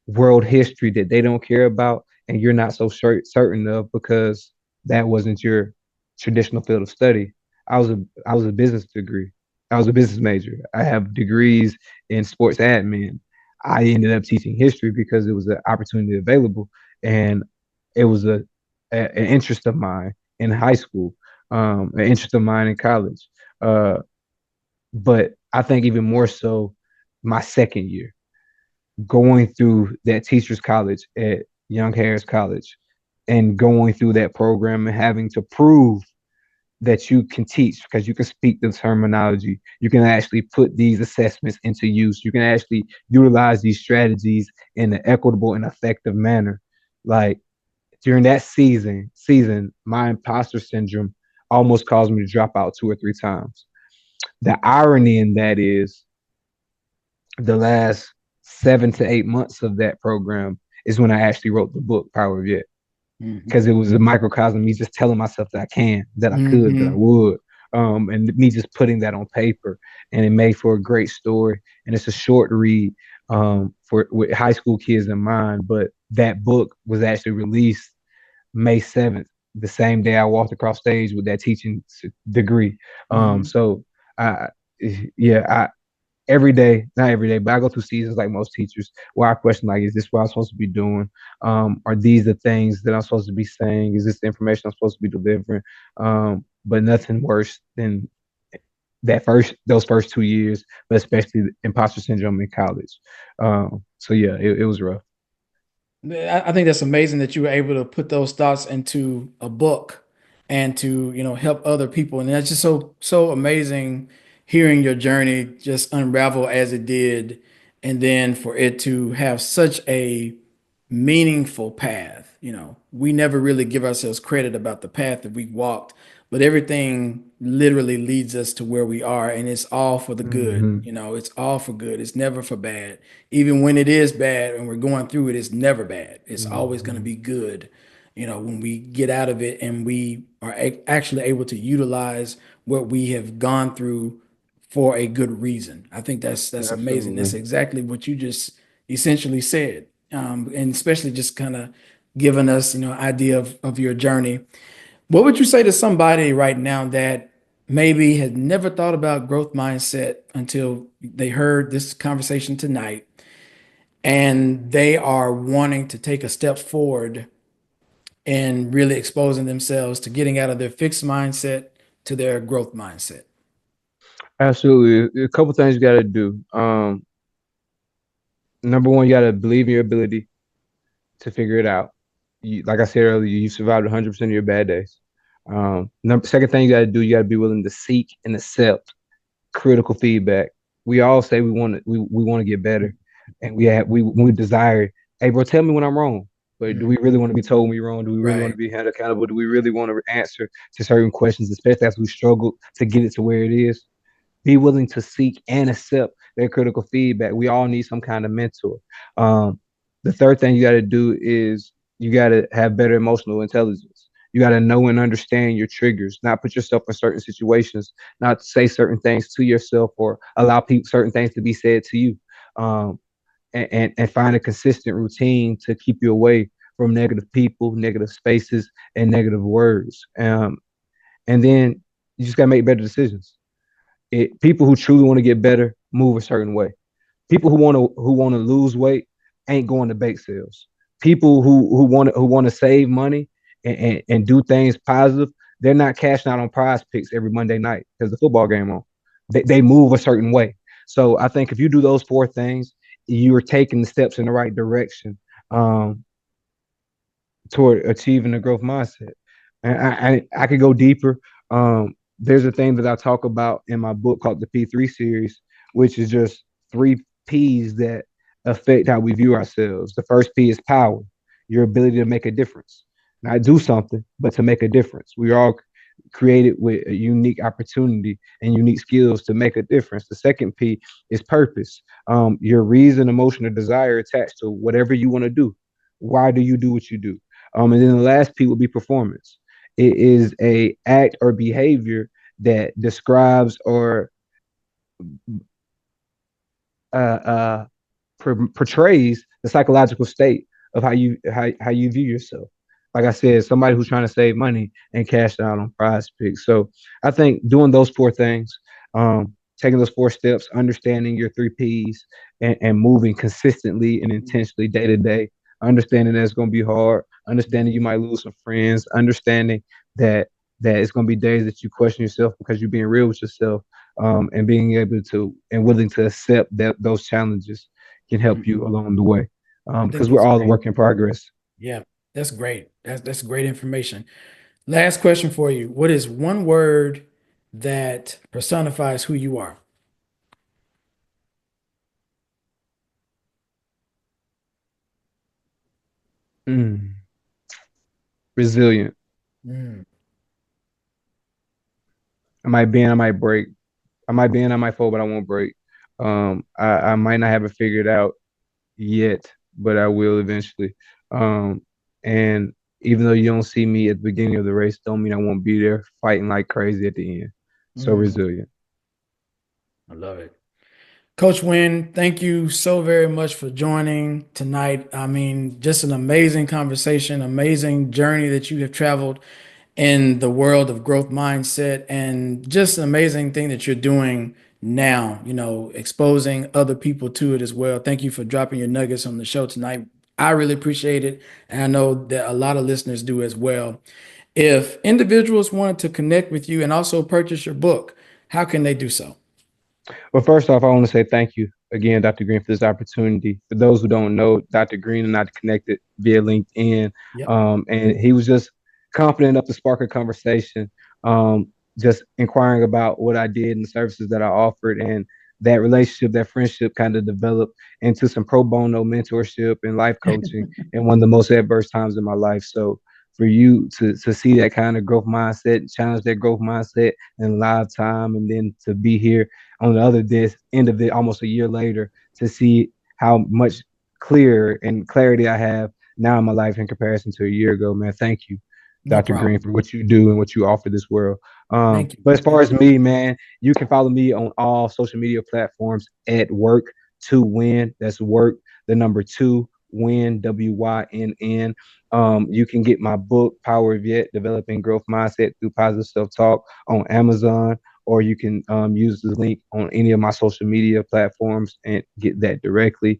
world history that they don't care about and you're not so certain of because that wasn't your traditional field of study. I was a business degree. I was a business major. I have degrees in sports admin. I ended up teaching history because it was an opportunity available and it was an interest of mine in high school, an interest of mine in college. Uh, but I think even more so my second year going through that teacher's college at Young Harris College and going through that program and having to prove that you can teach because you can speak the terminology. You can actually put these assessments into use. You can actually utilize these strategies in an equitable and effective manner. Like during that season, my imposter syndrome almost caused me to drop out 2 or 3 times. The irony in that is the last 7 to 8 months of that program is when I actually wrote the book Power of Yet. Hmm. because it was a microcosm of me just telling myself that I can, that I could, that I Hmm. would. And me just putting that on paper, and it made for a great story. And it's a short read for with high school kids in mind. But that book was actually released May 7th, the same day I walked across stage with that teaching degree. Hmm. So I, yeah, every day, not every day, but I go through seasons like most teachers where I question like, is this what I'm supposed to be doing? Are these the things that I'm supposed to be saying? Is this the information I'm supposed to be delivering? But nothing worse than those first 2 years, but especially imposter syndrome in college. So yeah, it was rough. I think that's amazing that you were able to put those thoughts into a book and to, help other people. And that's just so amazing hearing your journey just unravel as it did, and then for it to have such a meaningful path. We never really give ourselves credit about the path that we walked, but everything literally leads us to where we are, and it's all for the good. Hmm. It's all for good. It's never for bad. Even when it is bad and we're going through it, it's never bad. It's always going to Hmm. be good. When we get out of it and we are actually able to utilize what we have gone through for a good reason. I think that's amazing. That's Absolutely. exactly what you just essentially said, and especially just kind of giving us, idea of your journey. What would you say to somebody right now that maybe had never thought about growth mindset until they heard this conversation tonight, and they are wanting to take a step forward and really exposing themselves to getting out of their fixed mindset to their growth mindset? Absolutely. A couple things you got to do. Number one, you got to believe in your ability to figure it out. Like I said earlier, you survived 100% of your bad days. Second thing you got to do, you got to be willing to seek and accept critical feedback. We all say we want to get better, and we desire. Hey, bro, tell me when I'm wrong. But do we Mhm. really want to be told we're wrong? Do we really want Right. to be held accountable? Do we really want to answer to certain questions, especially as we struggle to get it to where it is? Be willing to seek and accept their critical feedback. We all need some kind of mentor. Um, the third thing you got to do is you got to have better emotional intelligence. You got to know and understand your triggers, not put yourself in certain situations, not say certain things to yourself or allow people certain things to be said to you. Um, and find a consistent routine to keep you away from negative people, negative spaces, and negative words. And then you just got to make better decisions. People who truly want to get better move a certain way. People who want to lose weight ain't going to bake sales. People who want to save money and do things positive, they're not cashing out on prize picks every Monday night because the football game on. They move a certain way. So I think if you do those four things, you are taking the steps in the right direction. Um, Toward achieving a growth mindset. And I could go deeper. There's a thing that I talk about in my book called the P3 series, which is just three P's that affect how we view ourselves. The first P is power, your ability to make a difference, not do something, but to make a difference. We are all created with a unique opportunity and unique skills to make a difference. The second P is purpose, your reason, emotion, or desire attached to whatever you want to do. Why do you do what you do? And then the last P would be performance. It is a act or behavior that describes or uh, uh, portrays the psychological state of how you view yourself. Like I said, somebody who's trying to save money and cash out on prize picks. So I think doing those four things, taking those four steps, understanding your three P's, and moving consistently and intentionally day to day, understanding that it's going to be hard, understanding you might lose some friends, understanding that it's going to be days that you question yourself because you're being real with yourself, and being able to and willing to accept that those challenges can help you Mhm. along the way, I think because we're that's all a great. work in progress. Yeah, that's great. That's great information. Last question for you. What is one word that personifies who you are? Mm. Resilient. Mm. I might bend, I might break. I might bend, I might fall, but I won't break. I might not have it figured out yet, but I will eventually. And even though you don't see me at the beginning of the race, don't mean I won't be there fighting like crazy at the end. So Mhm. resilient. I love it. Coach Wynn, thank you so very much for joining tonight. I mean, just an amazing conversation, amazing journey that you have traveled in the world of growth mindset, and just an amazing thing that you're doing now, exposing other people to it as well. Thank you for dropping your nuggets on the show tonight. I really appreciate it. And I know that a lot of listeners do as well. If individuals wanted to connect with you and also purchase your book, how can they do so? Well, first off, I want to say thank you again, Dr. Green, for this opportunity. For those who don't know, Dr. Green and I connected via LinkedIn, Yep. and he was just confident enough to spark a conversation, just inquiring about what I did and the services that I offered, and that relationship, that friendship, kind of developed into some pro bono mentorship and life coaching in one of the most adverse times in my life. So. For you to see that kind of growth mindset, challenge that growth mindset in live time, and then to be here on the other end of it almost a year later to see how much clearer and clarity I have now in my life in comparison to a year ago, man. Thank you, No Dr. Green, problem. for what you do and what you offer this world. Thank you. But as far Thank as you. me, man, you can follow me on all social media platforms at work to win. That's work, the number two, win, WYNN. You can get my book, Power of Yet, Developing Growth Mindset Through Positive Self Talk on Amazon, or you can use the link on any of my social media platforms and get that directly.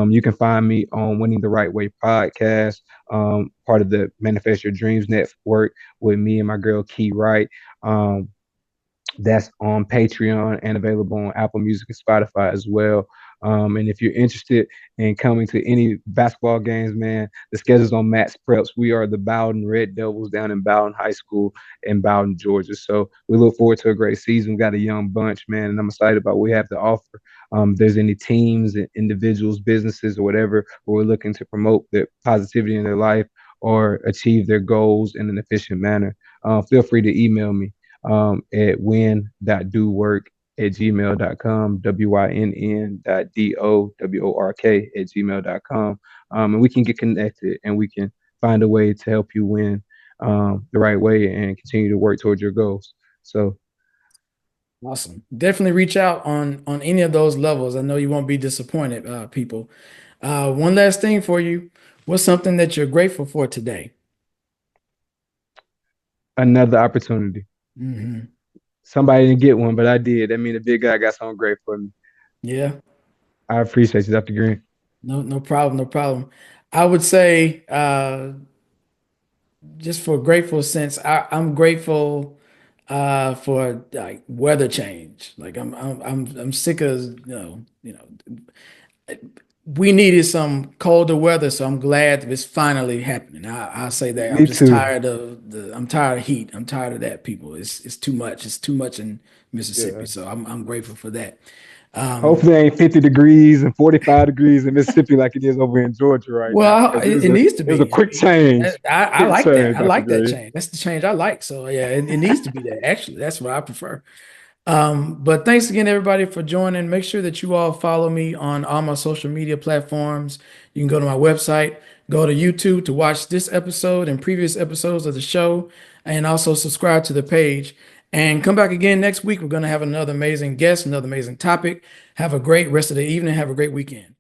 You can find me on Winning the Right Way podcast, part of the Manifest Your Dreams Network with me and my girl Key Wright. Um, that's on Patreon and available on Apple Music and Spotify as well. And if you're interested in coming to any basketball games, man, the schedule's on Matt's Preps. We are the Bowden Red Devils down in Bowden High School in Bowden, Georgia. So we look forward to a great season. We got a young bunch, man, and I'm excited about what we have to offer. If there's any teams, individuals, businesses, or whatever, where we're looking to promote their positivity in their life or achieve their goals in an efficient manner, feel free to email me at win.dowork@gmail.com, winn.dowork@gmail.com. And we can get connected and we can find a way to help you win the right way and continue to work towards your goals. So, Awesome. Definitely reach out on any of those levels. I know you won't be disappointed, people. One last thing for you. What's something that you're grateful for today? another opportunity. Hmm. Somebody didn't get one, but I did. That means the big guy got something great for me. Yeah. I appreciate you, Dr. Green. No, no problem. No problem. I would say, just for grateful sense, I'm grateful for like weather change. Like I'm sick of we needed some colder weather, so I'm glad that it's finally happening. I'll say that. I'm Me just too. tired of I'm tired of heat. I'm tired of that, people. It's too much. It's too much in Mississippi. Yeah. So I'm grateful for that. Um, Hopefully, it ain't 50 degrees and 45 degrees in Mississippi like it is over in Georgia right now, well, because it needs to it was a be. I quick mean, change. I Quick like that. change, I Dr. like that Green. change. That's the change I like. So yeah, it needs to be that. Actually, that's what I prefer. But thanks again, everybody, for joining. Make sure that you all follow me on all my social media platforms. You can go to my website, go to YouTube to watch this episode and previous episodes of the show, and also subscribe to the page. And come back again next week. We're going to have another amazing guest, another amazing topic. Have a great rest of the evening. Have a great weekend.